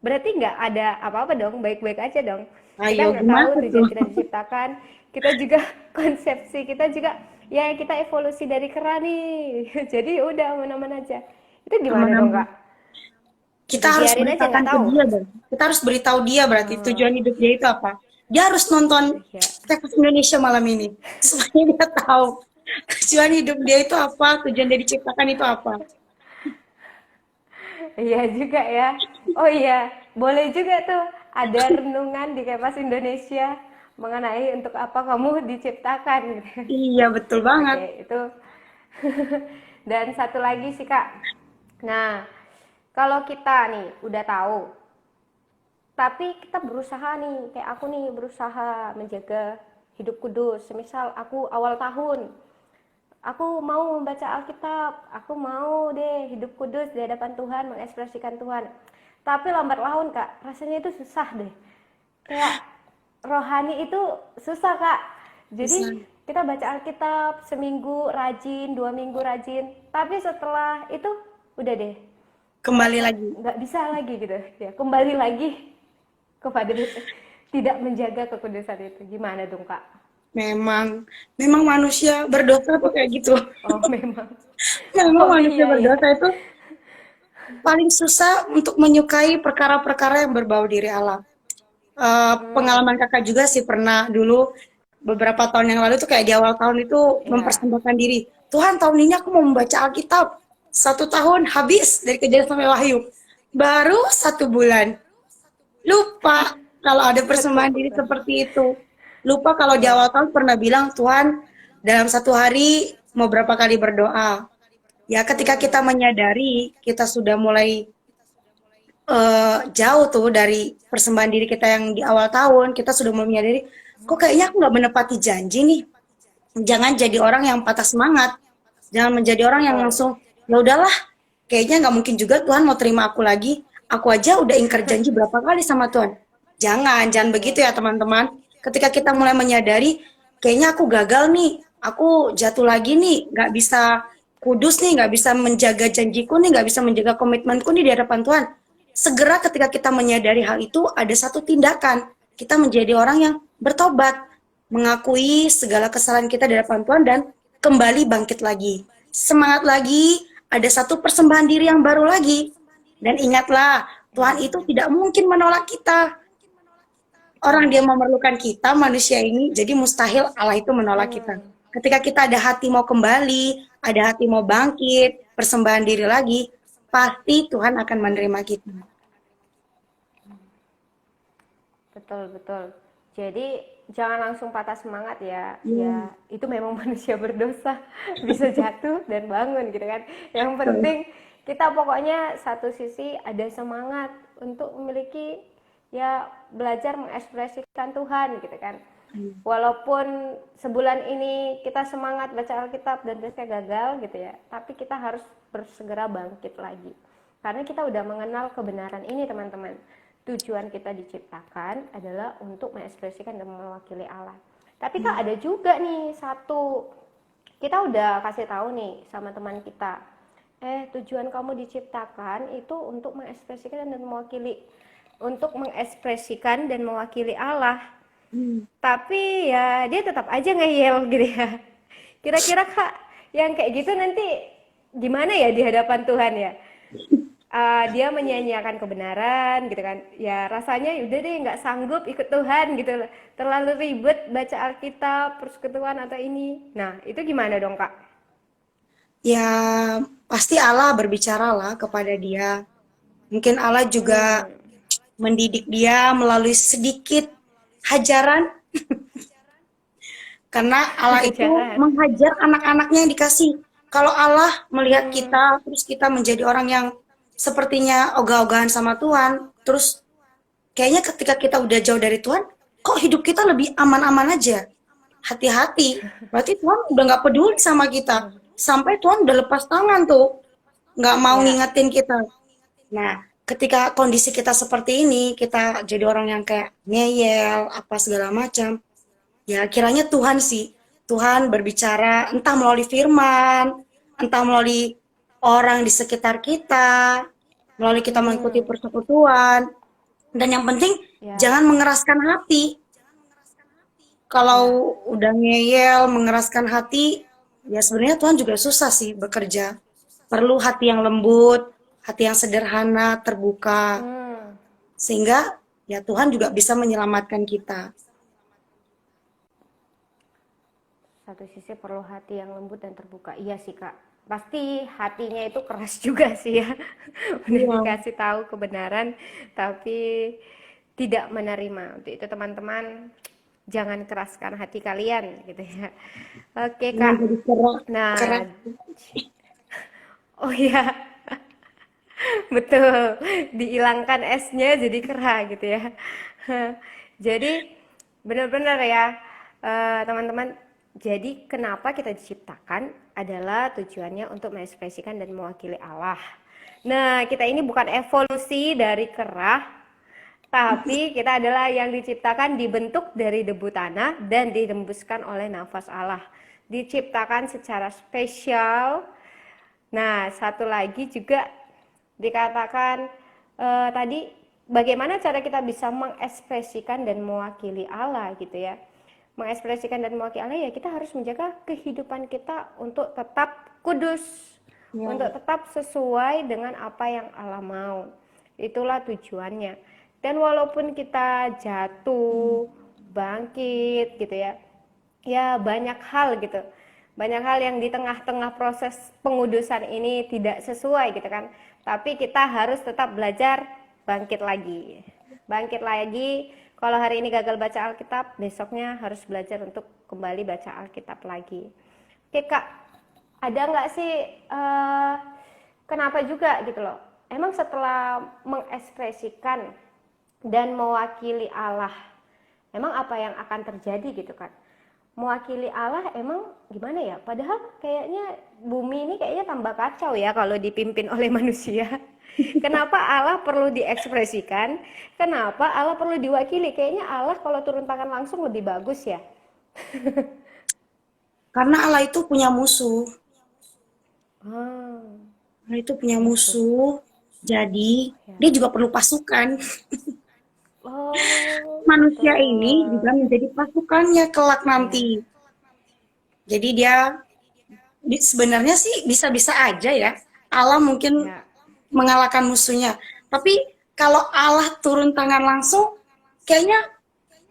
berarti nggak ada apa-apa dong, baik-baik aja dong. Kita Ayo, nggak tahu gimana tuh? tujuan kita diciptakan, kita juga konsepsi kita juga ya kita evolusi dari kera nih. Jadi udah aman-aman aja. Itu gimana dong Aman-aman. Kak? Kita harus Dibiarin aja beritakan nggak ke tahu? dia dong. Kita harus beritahu dia berarti tujuan hidup dia itu apa. Dia harus nonton Ya, Teknik Indonesia malam ini supaya dia tahu tujuan hidup dia itu apa, tujuan dia diciptakan itu apa. iya juga ya. Oh iya, boleh juga tuh ada renungan di Kepas Indonesia mengenai untuk apa kamu diciptakan gitu. Iya, betul banget. Oke, itu. Dan satu lagi sih Kak. Nah, kalau kita nih udah tahu, tapi kita berusaha nih, kayak aku nih berusaha menjaga hidup kudus. Semisal aku awal tahun, aku mau membaca Alkitab, aku mau deh hidup kudus di hadapan Tuhan, mengekspresikan Tuhan. Tapi lambat laun Kak, rasanya itu susah deh. Kayak rohani itu susah Kak. Bisa Jadi kita baca Alkitab seminggu rajin, 2 minggu rajin, tapi setelah itu udah deh kembali merasa lagi. nggak bisa lagi gitu ya, kembali lagi kepada tidak menjaga kekudusan itu. Gimana dong Kak? Memang manusia berdosa tuh kayak gitu. Oh memang. Memang Oh manusia iya ya. berdosa itu paling susah untuk menyukai perkara-perkara yang berbau diri Allah. Pengalaman kakak juga sih pernah dulu beberapa tahun yang lalu tuh kayak di awal tahun itu Ya. mempersembahkan diri. Tuhan, tahun ini aku mau membaca Alkitab. 1 tahun habis dari Kejadian sampai Wahyu. Baru 1 bulan. Lupa kalau ada persembahan diri Betul. seperti itu. Lupa kalau di Ya. awal tahun pernah bilang, Tuhan, dalam 1 hari mau berapa kali berdoa. Ya ketika kita menyadari, kita sudah mulai jauh tuh dari persembahan diri kita yang di awal tahun, kita sudah mulai menyadari, kok kayaknya aku nggak menepati janji nih. Jangan jadi orang yang patah semangat. Jangan menjadi orang yang Betul. langsung, ya udahlah, kayaknya nggak mungkin juga Tuhan mau terima aku lagi. Aku aja udah ingkar janji berapa kali sama Tuhan. Jangan begitu ya teman-teman. Ketika kita mulai menyadari, kayaknya aku gagal nih, aku jatuh lagi nih, nggak bisa kudus nih, nggak bisa menjaga janjiku nih, nggak bisa menjaga komitmenku nih di hadapan Tuhan. Segera ketika kita menyadari hal itu, ada satu tindakan. Kita menjadi orang yang bertobat, mengakui segala kesalahan kita di hadapan Tuhan dan kembali bangkit lagi. Semangat lagi, ada satu persembahan diri yang baru lagi. Dan ingatlah, Tuhan itu tidak mungkin menolak kita. Orang dia memerlukan kita, manusia ini, jadi mustahil Allah itu menolak kita. Ketika kita ada hati mau kembali, ada hati mau bangkit, persembahan diri lagi, pasti Tuhan akan menerima kita. Betul, betul. Jadi jangan langsung patah semangat ya. Ya, itu memang manusia berdosa, bisa jatuh dan bangun gitu kan. Yang penting kita pokoknya satu sisi ada semangat untuk memiliki ya belajar mengekspresikan Tuhan gitu kan. Walaupun sebulan ini kita semangat baca Alkitab dan terusnya gagal gitu ya, tapi kita harus bersegera bangkit lagi. Karena kita udah mengenal kebenaran ini teman-teman. Tujuan kita diciptakan adalah untuk mengekspresikan dan mewakili Allah. Tapi Kak ada juga nih satu, kita udah kasih tahu nih sama teman kita, tujuan kamu diciptakan itu untuk mengekspresikan dan mewakili, untuk mengekspresikan dan mewakili Allah. Tapi ya dia tetap aja ngeyel gitu ya. Kira-kira Kak yang kayak gitu nanti gimana ya di hadapan Tuhan ya? Dia menyanyiakan kebenaran gitu kan, ya rasanya udah deh nggak sanggup ikut Tuhan gitu, terlalu ribet baca Alkitab, persekutuan atau ini. Nah itu gimana dong Kak? Ya, pasti Allah berbicara lah kepada dia. Mungkin Allah juga mendidik dia melalui sedikit hajaran. Karena Allah itu menghajar anak-anaknya yang dikasih. Kalau Allah melihat kita, terus kita menjadi orang yang sepertinya ogah-ogahan sama Tuhan, terus kayaknya ketika kita udah jauh dari Tuhan, kok hidup kita lebih aman-aman aja. Hati-hati, berarti Tuhan udah nggak peduli sama kita. Sampai Tuhan udah lepas tangan tuh, nggak mau ngingetin kita. Nah, ketika kondisi kita seperti ini, kita jadi orang yang kayak ngeyel, apa segala macam, ya kiranya Tuhan sih, Tuhan berbicara entah melalui firman, entah melalui orang di sekitar kita, melalui kita mengikuti persekutuan, dan yang penting jangan mengeraskan hati. Kalau udah ngeyel, mengeraskan hati, ya sebenarnya Tuhan juga susah sih bekerja. Perlu hati yang lembut, hati yang sederhana, terbuka, sehingga ya Tuhan juga bisa menyelamatkan kita. Satu sisi perlu hati yang lembut dan terbuka. Iya sih Kak, pasti hatinya itu keras juga sih ya. Udah dikasih tahu kebenaran tapi tidak menerima. Untuk itu teman-teman jangan keraskan hati kalian gitu ya. Oke Kak. Nah, oh iya, betul, dihilangkan esnya jadi kera gitu ya. Jadi benar-benar ya teman-teman. Jadi kenapa kita diciptakan adalah tujuannya untuk mengekspresikan dan mewakili Allah. Nah, kita ini bukan evolusi dari kera, tapi kita adalah yang diciptakan dibentuk dari debu tanah dan dihembuskan oleh nafas Allah. Diciptakan secara spesial. Nah, satu lagi juga dikatakan tadi bagaimana cara kita bisa mengekspresikan dan mewakili Allah gitu ya. Mengekspresikan dan mewakili Allah ya kita harus menjaga kehidupan kita untuk tetap kudus, untuk tetap sesuai dengan apa yang Allah mau. Itulah tujuannya. Dan walaupun kita jatuh, bangkit gitu ya, ya banyak hal gitu, banyak hal yang di tengah-tengah proses pengudusan ini tidak sesuai gitu kan, tapi kita harus tetap belajar bangkit lagi. Kalau hari ini gagal baca Alkitab, besoknya harus belajar untuk kembali baca Alkitab lagi. Oke Kak, ada nggak sih kenapa juga gitu loh? Emang setelah mengekspresikan dan mewakili Allah, emang apa yang akan terjadi gitu kan? Mewakili Allah emang gimana ya? Padahal kayaknya bumi ini kayaknya tambah kacau ya kalau dipimpin oleh manusia. Kenapa Allah perlu diekspresikan? Kenapa Allah perlu diwakili? Kayaknya Allah kalau turun tangan langsung lebih bagus ya. Karena Allah itu punya musuh. Allah itu punya musuh, jadi dia juga perlu pasukan. Manusia ini juga menjadi pasukannya kelak nanti. Jadi dia sebenarnya sih bisa-bisa aja ya. Allah mungkin Ya. mengalahkan musuhnya. Tapi kalau Allah turun tangan langsung, kayaknya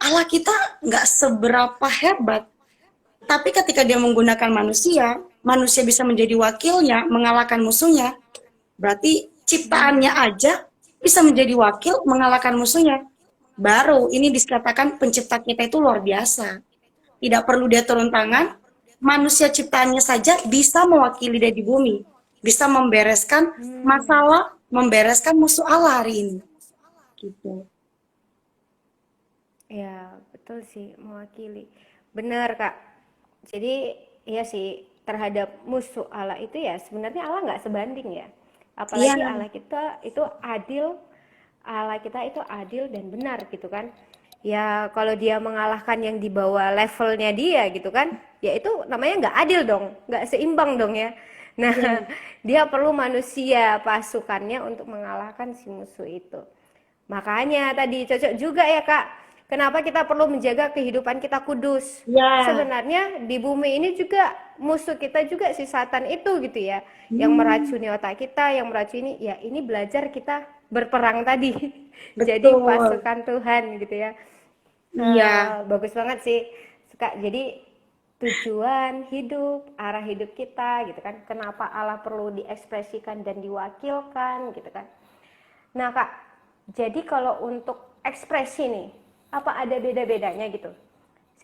Allah kita nggak seberapa hebat. Tapi ketika dia menggunakan manusia, manusia bisa menjadi wakilnya, mengalahkan musuhnya. Berarti ciptaannya aja bisa menjadi wakil mengalahkan musuhnya. Baru ini dikatakan pencipta kita itu luar biasa. Tidak perlu dia turun tangan, manusia ciptaannya saja bisa mewakili dia di bumi. Bisa membereskan Hmm. masalah, membereskan musuh Allah hari ini. Gitu. Ya, betul sih, mewakili. Benar, Kak. Jadi, iya sih, terhadap musuh Allah itu ya sebenarnya Allah nggak sebanding ya. Iya, Apalagi Allah kita itu adil, Allah kita itu adil dan benar gitu kan. Ya, kalau dia mengalahkan yang di bawah levelnya dia gitu kan, ya itu namanya nggak adil dong, nggak seimbang dong ya. Nah, iya, dia perlu manusia pasukannya untuk mengalahkan si musuh itu. Makanya tadi cocok juga ya Kak. Kenapa kita perlu menjaga kehidupan kita kudus? iya. Sebenarnya di bumi ini juga musuh kita juga si Satan itu gitu ya. Yang Hmm, meracuni otak kita, yang meracuni ya ini belajar kita berperang tadi. Jadi betul. pasukan Tuhan gitu ya. Iya, Bagus banget sih. Kak, jadi tujuan hidup, arah hidup kita gitu kan. Kenapa Allah perlu diekspresikan dan diwakilkan gitu kan. Nah Kak, jadi kalau untuk ekspresi nih, apa ada beda-bedanya gitu?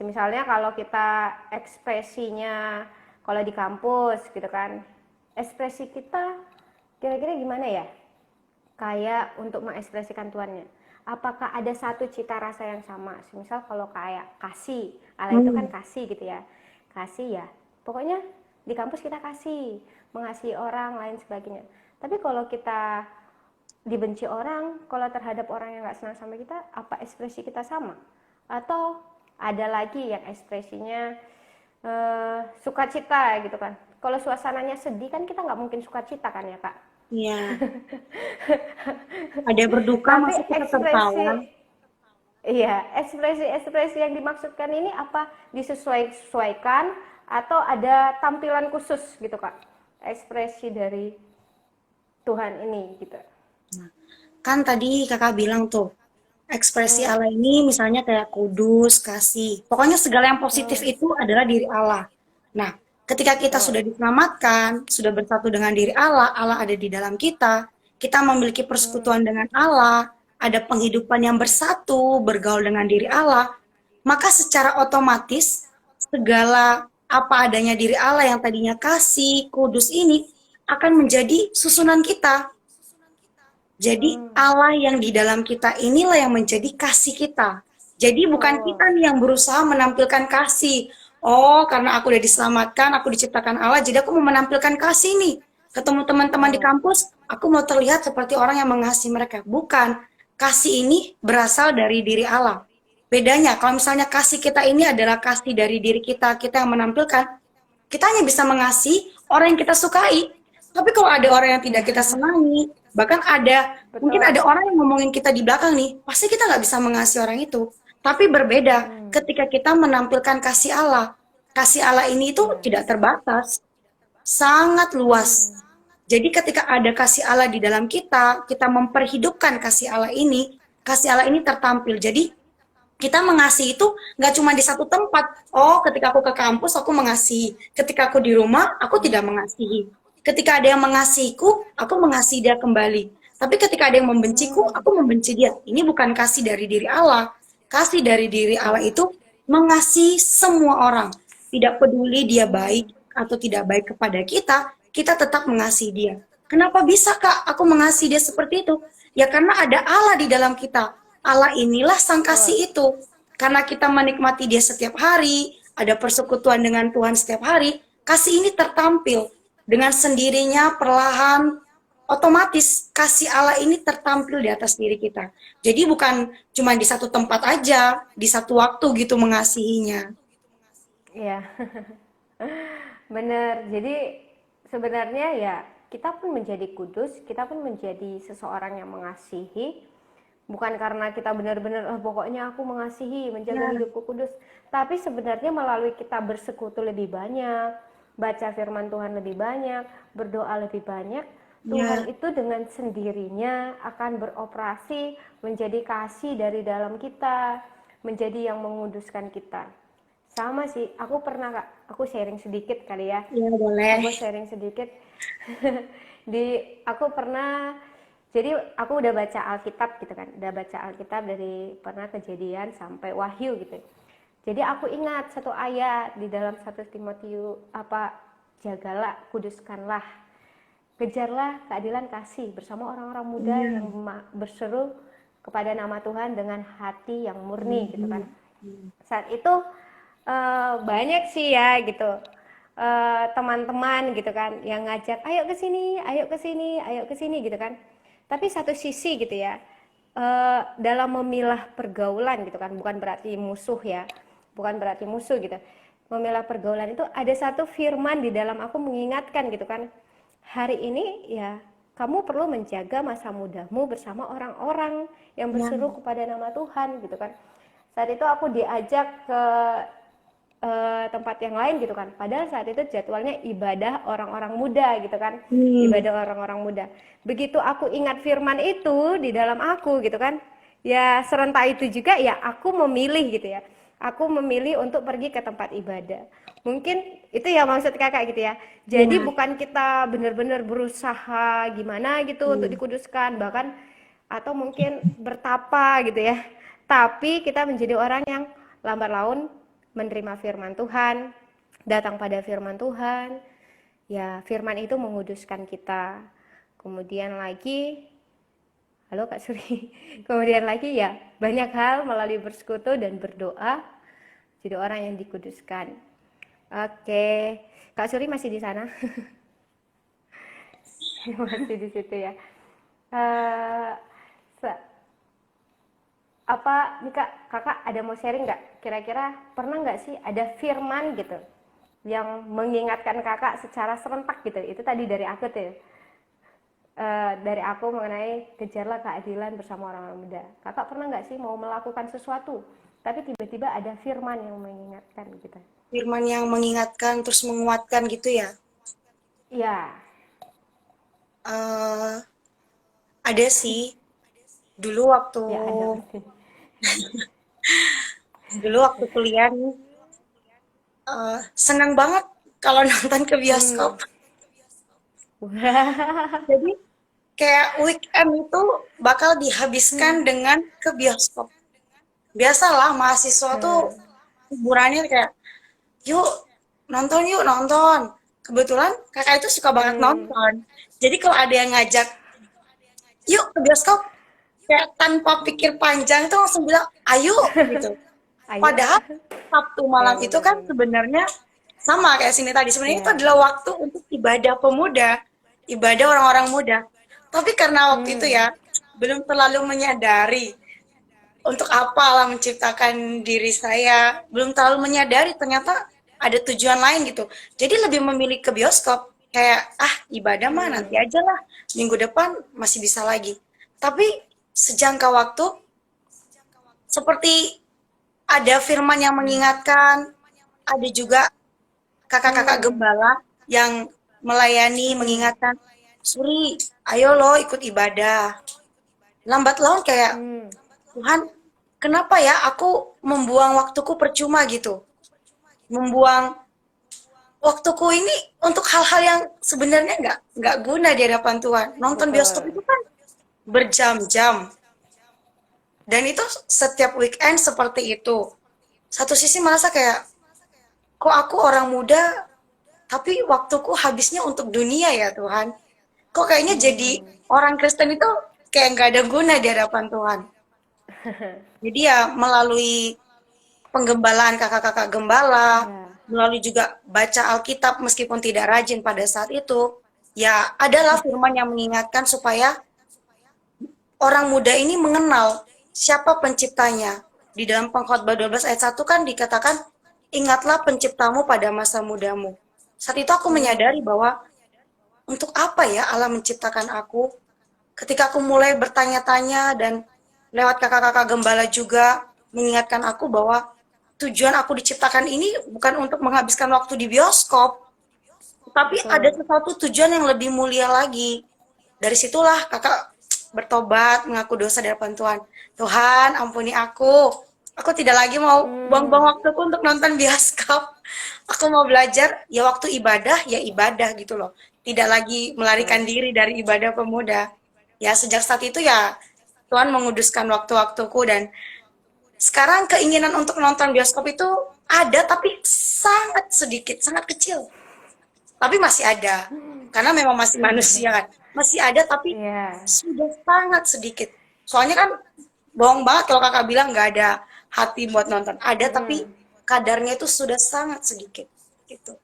Misalnya kalau kita ekspresinya kalau di kampus gitu kan, ekspresi kita kira-kira gimana ya? Kayak untuk mengekspresikan Tuhannya. Apakah ada satu cita rasa yang sama? Misal kalau kayak kasih, Allah itu kan hmm, kasih gitu ya. Kasih ya, pokoknya di kampus kita kasih, mengasihi orang lain sebagainya. Tapi kalau kita dibenci orang, kalau terhadap orang yang nggak senang sama kita, apa ekspresi kita sama? Atau ada lagi yang ekspresinya sukacita gitu kan? Kalau suasananya sedih kan kita nggak mungkin sukacita kan ya kak? iya. Ada yang berduka, Tapi masa kita tertawa? ekspresi, iya, ekspresi-ekspresi yang dimaksudkan ini apa disesuaikan atau ada tampilan khusus gitu kak? Ekspresi dari Tuhan ini gitu. Kan tadi kakak bilang tuh, ekspresi Hmm, Allah ini misalnya kayak kudus, kasih. Pokoknya segala yang positif hmm, itu adalah diri Allah. Nah, ketika kita betul. sudah diselamatkan, sudah bersatu dengan diri Allah, Allah ada di dalam kita memiliki Hmm, persekutuan dengan Allah, ada penghidupan yang bersatu, bergaul dengan diri Allah, maka secara otomatis segala apa adanya diri Allah yang tadinya kasih, kudus ini akan menjadi susunan kita. Jadi hmm, Allah yang di dalam kita inilah yang menjadi kasih kita. Jadi bukan betul. kita nih yang berusaha menampilkan kasih. Oh, karena aku udah diselamatkan, aku diciptakan Allah, jadi aku mau menampilkan kasih nih. Ketemu teman-teman di Hmm, kampus, aku mau terlihat seperti orang yang mengasihi mereka. Bukan. Kasih ini berasal dari diri Allah. Bedanya, kalau misalnya kasih kita ini adalah kasih dari diri kita, kita yang menampilkan, kita hanya bisa mengasihi orang yang kita sukai. Tapi kalau ada orang yang tidak kita ya, senangi, bahkan mungkin betul. ada orang yang ngomongin kita di belakang nih, pasti kita nggak bisa mengasihi orang itu. Tapi berbeda Hmm, ketika kita menampilkan kasih Allah. Kasih Allah ini itu ya. tidak terbatas, sangat luas. Hmm, Jadi ketika ada kasih Allah di dalam kita memperhidupkan kasih Allah ini tertampil. Jadi kita mengasihi itu nggak cuma di satu tempat. Oh, ketika aku ke kampus aku mengasihi. Ketika aku di rumah aku tidak hmm, mengasihi. Ketika ada yang mengasihiku, aku mengasihi dia kembali. Tapi ketika ada yang membenciku, hmm, aku membenci dia. Ini bukan kasih dari diri Allah. Kasih dari diri Allah ya. itu mengasihi semua orang. Tidak peduli dia Hmm, baik atau tidak baik kepada kita tetap mengasihi dia. Kenapa bisa Kak aku mengasihi dia seperti itu? Ya karena ada Allah di dalam kita. Allah inilah sang betul. kasih itu. Karena kita menikmati dia setiap hari, ada persekutuan dengan Tuhan setiap hari, kasih ini tertampil. Dengan sendirinya, perlahan, otomatis kasih Allah ini tertampil di atas diri kita. Jadi bukan cuma di satu tempat aja, di satu waktu gitu mengasihinya. Ya, benar. Jadi sebenarnya ya kita pun menjadi kudus, kita pun menjadi seseorang yang mengasihi, bukan karena kita benar-benar pokoknya aku mengasihi, menjaga Ya, hidupku kudus, tapi sebenarnya melalui kita bersekutu lebih banyak, baca firman Tuhan lebih banyak, berdoa lebih banyak, Ya, Tuhan itu dengan sendirinya akan beroperasi menjadi kasih dari dalam kita, menjadi yang menguduskan kita. Sama sih, aku pernah Kak, aku sharing sedikit kali ya. ya boleh. Aku sharing sedikit. Aku pernah, jadi aku udah baca Alkitab gitu kan, udah baca Alkitab dari pernah Kejadian sampai Wahyu gitu. Jadi aku ingat satu ayat di dalam 1 Timotius apa, jagalah, kuduskanlah, kejarlah keadilan kasih bersama orang-orang muda Iya. yang berseru kepada nama Tuhan dengan hati yang murni gitu kan. Saat itu banyak sih ya gitu, teman-teman gitu kan yang ngajak ayo ke sini, ayo ke sini, ayo ke sini gitu kan. Tapi satu sisi gitu ya, dalam memilah pergaulan gitu kan, bukan berarti musuh ya, bukan berarti musuh gitu. Memilah pergaulan itu ada satu firman di dalam aku mengingatkan gitu kan. Hari ini ya kamu perlu menjaga masa mudamu bersama orang-orang yang Ya, berseru kepada nama Tuhan gitu kan. Saat itu aku diajak ke tempat yang lain gitu kan. Padahal saat itu jadwalnya ibadah orang-orang muda gitu kan. hmm, Ibadah orang-orang muda. Begitu aku ingat firman itu di dalam aku gitu kan. Ya serentak itu juga ya aku memilih gitu ya. Aku memilih untuk pergi ke tempat ibadah. Mungkin itu ya maksud kakak gitu ya. Jadi ya, bukan kita benar-benar berusaha gimana gitu untuk hmm, dikuduskan. Bahkan atau mungkin bertapa gitu ya. Tapi kita menjadi orang yang lambat laun menerima firman Tuhan, datang pada firman Tuhan, ya firman itu menguduskan kita. Kemudian lagi, halo Kak Suri, kemudian lagi ya banyak hal melalui bersekutu dan berdoa, jadi orang yang dikuduskan. Oke, Kak Suri masih di sana? Masih di situ ya. Eh, apa nih Kak, kakak ada mau sharing nggak? Kira-kira pernah nggak sih ada firman gitu yang mengingatkan kakak secara serentak gitu? Itu tadi dari aku tuh, dari aku mengenai kejarlah keadilan bersama orang-orang muda. Kakak pernah nggak sih mau melakukan sesuatu, tapi tiba-tiba ada firman yang mengingatkan gitu? firman yang mengingatkan terus menguatkan gitu ya. Iya, Eh, ada sih dulu waktu ya ada pasti. dulu waktu kuliah nih, senang banget kalau nonton ke bioskop. Hmm. Wah. Jadi kayak weekend itu bakal dihabiskan Hmm. dengan ke bioskop. Biasalah mahasiswa tuh hiburannya kayak yuk yuk nonton. Kebetulan kakak itu suka banget Hmm. nonton. Jadi kalau ada yang ngajak yuk ke bioskop, kayak tanpa pikir panjang itu langsung bilang ayo gitu. Ayo. Padahal Sabtu Ya malam itu kan benar-benar. sebenarnya sama kayak sini tadi. Sebenarnya itu Ya. adalah waktu untuk ibadah pemuda, ibadah orang-orang muda. Tapi karena waktu itu Hmm. ya belum terlalu menyadari untuk apa Allah menciptakan diri saya, belum terlalu menyadari ternyata ada tujuan lain gitu. Jadi lebih memilih ke bioskop, kayak ibadah mah nanti Hmm. aja lah, minggu depan masih bisa lagi. Tapi sejangka waktu seperti ada firman yang mengingatkan, ada juga kakak-kakak Hmm. gembala yang melayani, Hmm. mengingatkan, Suri, ayo lo ikut ibadah. Lambat laun kayak, Hmm. Tuhan, kenapa ya aku membuang waktuku percuma gitu? Membuang waktuku ini untuk hal-hal yang sebenarnya nggak guna di hadapan Tuhan. Nonton bioskop Betul. itu kan berjam-jam. Dan itu setiap weekend seperti itu. Satu sisi merasa kayak, kok aku orang muda, tapi waktuku habisnya untuk dunia ya Tuhan. Kok kayaknya jadi Hmm. orang Kristen itu kayak nggak ada guna di hadapan Tuhan. Jadi ya melalui penggembalaan kakak-kakak gembala, Ya. melalui juga baca Alkitab meskipun tidak rajin pada saat itu, ya adalah firman yang mengingatkan supaya orang muda ini mengenal siapa penciptanya. Di dalam Pengkhotbah 12 ayat 1 kan dikatakan, ingatlah penciptamu pada masa mudamu. Saat itu aku menyadari Hmm. bahwa untuk apa ya Allah menciptakan aku? Ketika aku mulai bertanya-tanya dan lewat kakak-kakak gembala juga mengingatkan aku bahwa tujuan aku diciptakan ini bukan untuk menghabiskan waktu di bioskop, Tapi ada betul. sesuatu tujuan yang lebih mulia lagi. Dari situlah kakak bertobat, mengaku dosa di hadapan Tuhan. Tuhan, ampuni aku. Aku tidak lagi mau Hmm, buang-buang waktuku untuk nonton bioskop. Aku mau belajar, ya waktu ibadah, ya ibadah gitu loh. Tidak lagi melarikan betul. diri dari ibadah pemuda. Ya sejak saat itu ya Tuhan menguduskan waktu-waktuku dan sekarang keinginan untuk nonton bioskop itu ada tapi sangat sedikit, sangat kecil. Tapi masih ada. Karena memang masih manusia kan. Masih ada tapi Iya. sudah sangat sedikit. Soalnya kan bohong banget kalau kakak bilang nggak ada hati buat nonton. Ada tapi Mm-mm. kadarnya itu sudah sangat sedikit. Gitu.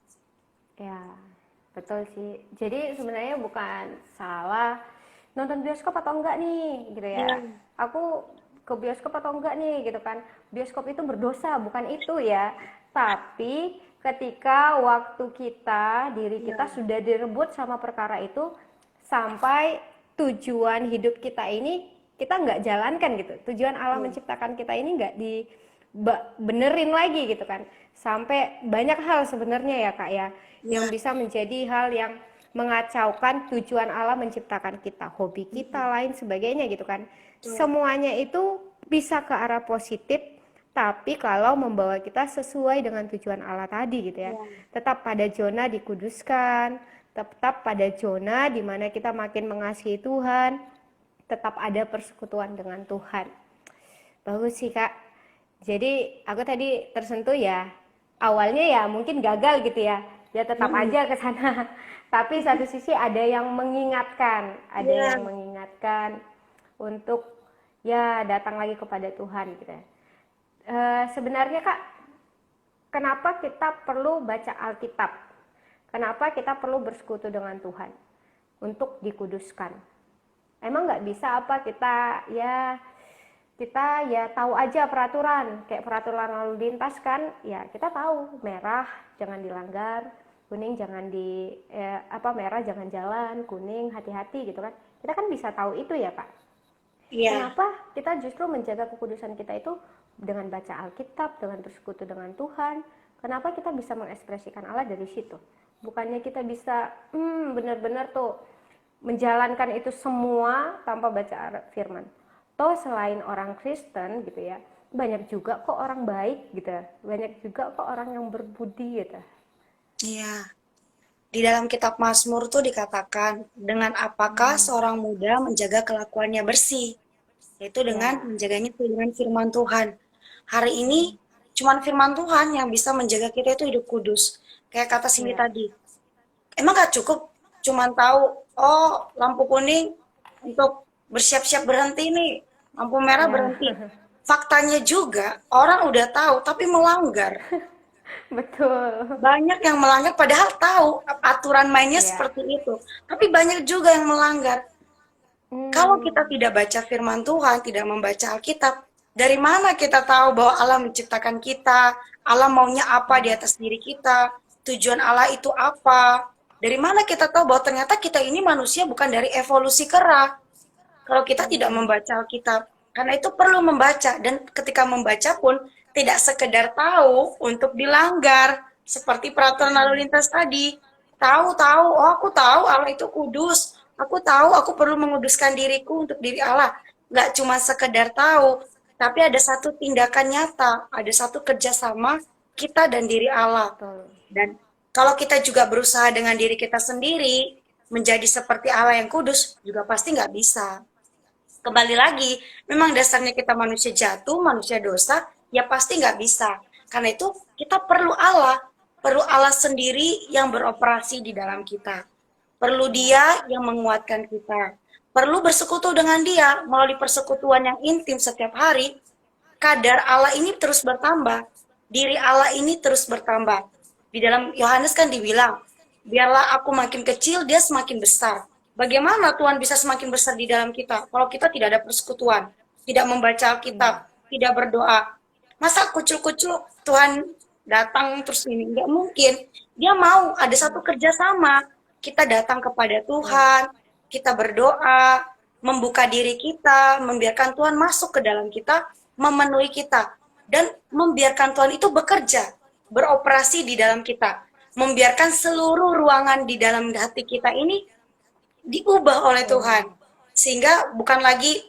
Ya, betul sih. Jadi sebenarnya bukan salah nonton bioskop atau enggak nih, gitu ya. Iya. Aku ke bioskop atau enggak nih, gitu kan. Bioskop itu berdosa, bukan itu ya. Tapi ketika waktu kita, diri kita Iya. sudah direbut sama perkara itu, sampai tujuan hidup kita ini kita nggak jalankan gitu. Tujuan Allah Iya. menciptakan kita ini nggak benerin lagi gitu kan, sampai banyak hal sebenarnya ya kak ya yang Iya. bisa menjadi hal yang mengacaukan tujuan Allah menciptakan kita, hobi kita lain sebagainya gitu kan. Betul. Semuanya itu bisa ke arah positif, tapi kalau membawa kita sesuai dengan tujuan Allah tadi gitu ya, Iya. tetap pada zona dikuduskan, tetap pada zona dimana kita makin mengasihi Tuhan, tetap ada persekutuan dengan Tuhan. Bagus sih kak. Jadi aku tadi tersentuh ya. Awalnya ya mungkin gagal gitu ya. Ya tetap Mm-mm. aja ke sana. Tapi satu sisi ada yang mengingatkan, ada Iya. yang mengingatkan untuk ya datang lagi kepada Tuhan gitu ya. Sebenarnya kak, kenapa kita perlu baca Alkitab? Kenapa kita perlu bersekutu dengan Tuhan untuk dikuduskan? Emang nggak bisa apa kita ya tahu aja peraturan, kayak peraturan lalu lintas kan, ya kita tahu merah jangan dilanggar, kuning jangan merah jangan jalan, kuning hati-hati gitu kan. Kita kan bisa tahu itu ya kak. Iya. Kenapa kita justru menjaga kekudusan kita itu dengan baca Alkitab, dengan bersekutu dengan Tuhan? Kenapa kita bisa mengekspresikan Allah dari situ? Bukannya kita bisa benar-benar tuh menjalankan itu semua tanpa baca firman. Toh selain orang Kristen gitu ya, banyak juga kok orang baik gitu. Banyak juga kok orang yang berbudi gitu. Iya. Di dalam kitab Mazmur tuh dikatakan, dengan apakah seorang muda menjaga kelakuannya bersih? Yaitu dengan Ya. menjaganya dengan firman Tuhan. Hari ini cuman firman Tuhan yang bisa menjaga kita itu hidup kudus. Kayak kata Cindy Ya. tadi, emang gak cukup cuman tahu, oh lampu kuning untuk bersiap-siap berhenti nih, lampu merah Ya. berhenti. Faktanya juga orang udah tahu tapi melanggar. Betul. Banyak yang melanggar padahal tahu aturan mainnya Ya. seperti itu. Tapi banyak juga yang melanggar. Kalau kita Hmm. tidak baca firman Tuhan, tidak membaca Alkitab, dari mana kita tahu bahwa Allah menciptakan kita, Allah maunya apa di atas diri kita, tujuan Allah itu apa? Dari mana kita tahu bahwa ternyata kita ini manusia bukan dari evolusi kera? Kalau kita tidak membaca Alkitab, karena itu perlu membaca, dan ketika membaca pun tidak sekedar tahu untuk dilanggar, seperti peraturan lalu lintas tadi. Tahu-tahu, oh aku tahu Allah itu kudus, aku tahu aku perlu menguduskan diriku untuk diri Allah. Nggak cuma sekedar tahu, tapi ada satu tindakan nyata, ada satu kerjasama kita dan diri Allah. Betul. Dan kalau kita juga berusaha dengan diri kita sendiri, menjadi seperti Allah yang kudus, juga pasti nggak bisa. Kembali lagi, memang dasarnya kita manusia jatuh, manusia dosa, ya pasti nggak bisa. Karena itu kita perlu Allah sendiri yang beroperasi di dalam kita. Perlu Ya. Dia yang menguatkan kita. Perlu bersekutu dengan Dia melalui persekutuan yang intim setiap hari. Kadar Allah ini terus bertambah, diri Allah ini terus bertambah. Di dalam Yohanes kan dibilang, biarlah aku makin kecil, dia semakin besar. Bagaimana Tuhan bisa semakin besar di dalam kita kalau kita tidak ada persekutuan, tidak membaca Alkitab, Ya. tidak berdoa? Masa kucul-kucul Tuhan datang terus ini? Nggak mungkin. Dia mau ada satu kerjasama. Kita datang kepada Ya. Tuhan, kita berdoa, membuka diri kita, membiarkan Tuhan masuk ke dalam kita, memenuhi kita, dan membiarkan Tuhan itu bekerja, beroperasi di dalam kita. membiarkan seluruh ruangan di dalam hati kita ini diubah oleh Tuhan. Sehingga bukan lagi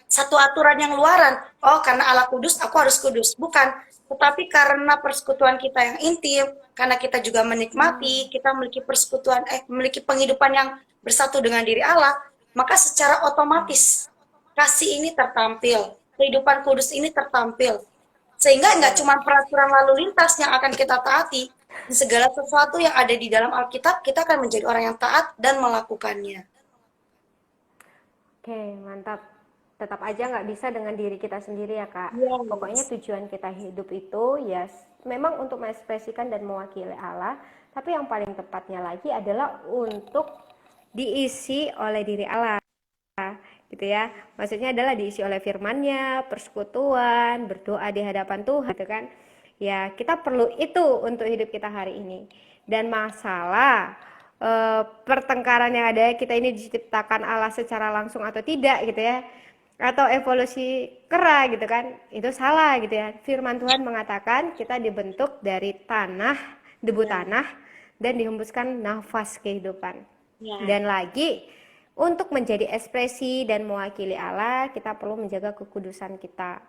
satu aturan yang luaran. Oh, karena Allah kudus, aku harus kudus. Bukan. Tetapi karena persekutuan kita yang intim, karena kita juga menikmati, kita memiliki persekutuan, memiliki penghidupan yang bersatu dengan diri Allah, maka secara otomatis kasih ini tertampil, kehidupan kudus ini tertampil. Sehingga nggak cuma peraturan lalu lintas yang akan kita taati, segala sesuatu yang ada di dalam Alkitab, kita akan menjadi orang yang taat dan melakukannya. Oke, mantap. Tetap aja nggak bisa dengan diri kita sendiri ya, Kak. Yes. Pokoknya tujuan kita hidup itu ya memang untuk mengekspresikan dan mewakili Allah, tapi yang paling tepatnya lagi adalah untuk diisi oleh diri Allah, gitu ya. Maksudnya adalah diisi oleh firman-Nya, persekutuan, berdoa di hadapan Tuhan, gitu kan. Ya, kita perlu itu untuk hidup kita hari ini. Dan masalah pertengkaran yang ada, kita ini diciptakan Allah secara langsung atau tidak gitu ya, atau evolusi kera gitu kan, itu salah gitu ya. Firman Tuhan mengatakan kita dibentuk dari tanah, debu tanah, dan dihembuskan nafas kehidupan. Dan lagi, untuk menjadi ekspresi dan mewakili Allah, kita perlu menjaga kekudusan kita.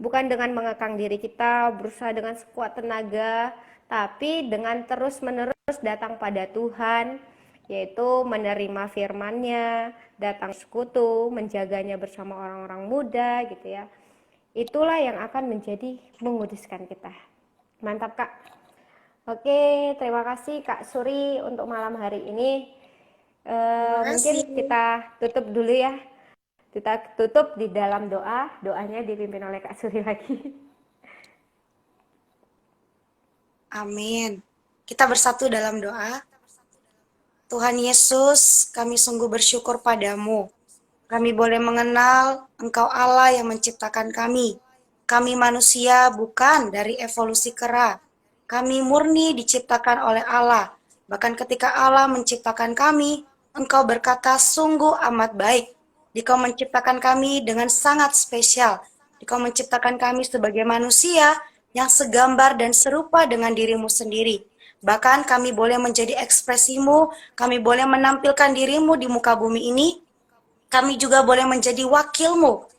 Bukan dengan mengekang diri kita, berusaha dengan sekuat tenaga, tapi dengan terus-menerus datang pada Tuhan, yaitu menerima firman-Nya, datang sekutu, menjaganya bersama orang-orang muda gitu ya. Itulah yang akan menjadi menguduskan kita. Mantap, Kak. Oke, terima kasih Kak Suri untuk malam hari ini. Mungkin kita tutup dulu ya. Kita tutup di dalam doa. Doanya dipimpin oleh Kak Suri lagi. Amin. Kita bersatu dalam doa. Tuhan Yesus, kami sungguh bersyukur padamu. Kami boleh mengenal Engkau Allah yang menciptakan kami. Kami manusia bukan dari evolusi kera. Kami murni diciptakan oleh Allah. Bahkan ketika Allah menciptakan kami, Engkau berkata sungguh amat baik. Engkau menciptakan kami dengan sangat spesial. Engkau menciptakan kami sebagai manusia yang segambar dan serupa dengan dirimu sendiri. Bahkan kami boleh menjadi ekspresimu, kami boleh menampilkan dirimu di muka bumi ini, kami juga boleh menjadi wakilmu.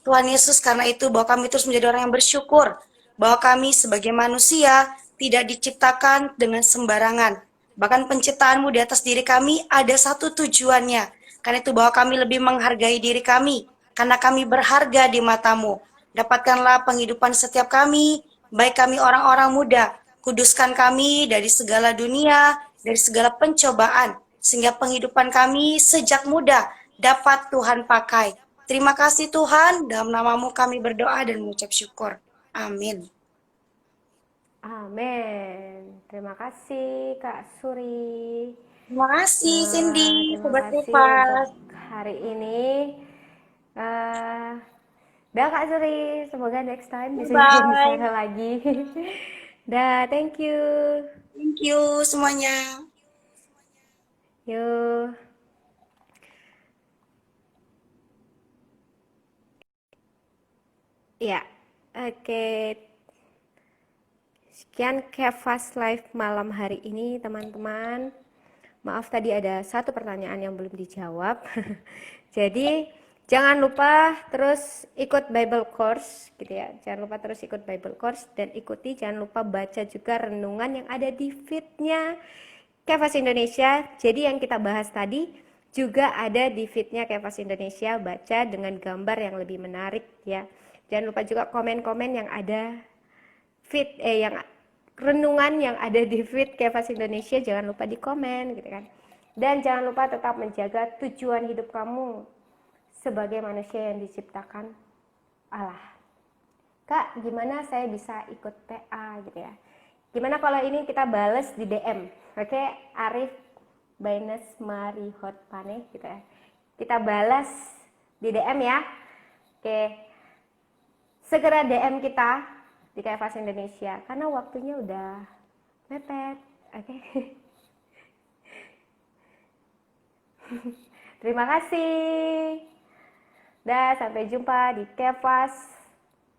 Tuhan Yesus, karena itu bahwa kami terus menjadi orang yang bersyukur, bahwa kami sebagai manusia tidak diciptakan dengan sembarangan. Bahkan penciptaanmu di atas diri kami ada satu tujuannya. Karena itu bahwa kami lebih menghargai diri kami, karena kami berharga di matamu. Dapatkanlah penghidupan setiap kami, baik kami orang-orang muda, kuduskan kami dari segala dunia, dari segala pencobaan, sehingga penghidupan kami sejak muda dapat Tuhan pakai. Terima kasih Tuhan, dalam namamu kami berdoa dan mengucap syukur. Amin. Amin. Terima kasih Kak Suri. Terima kasih Cindy, Terima Sobat kasih Kupas. untuk hari ini. Dah Kak Suri, semoga next time bisa Bye. bicara lagi. Dah, thank you. Thank you semuanya. Yuk. Ya, oke. Sekian Kefas Live malam hari ini teman-teman. Maaf tadi ada satu pertanyaan yang belum dijawab. Jadi jangan lupa terus ikut Bible Course gitu ya. Jangan lupa terus ikut Bible Course dan ikuti, jangan lupa baca juga renungan yang ada di feed-nya Kefas Indonesia. Jadi yang kita bahas tadi juga ada di feed-nya Kefas Indonesia, baca dengan gambar yang lebih menarik ya. Jangan lupa juga komen-komen yang ada feed yang renungan yang ada di feed Kefas Indonesia, jangan lupa di komen gitu kan. Dan jangan lupa tetap menjaga tujuan hidup kamu sebagai manusia yang diciptakan Allah. Kak, gimana saya bisa ikut PA gitu ya? Gimana kalau ini kita bales di DM? Oke, Arif Baines Marihot Pane gitu ya. Kita balas di DM ya. Oke. Segera DM kita di Kefas Indonesia karena waktunya udah mepet. Oke. Terima kasih. Dan sampai jumpa di Kefas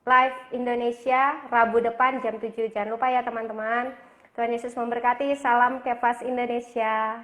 Live Indonesia Rabu depan jam 7. Jangan lupa ya teman-teman. Tuhan Yesus memberkati. Salam Kefas Indonesia.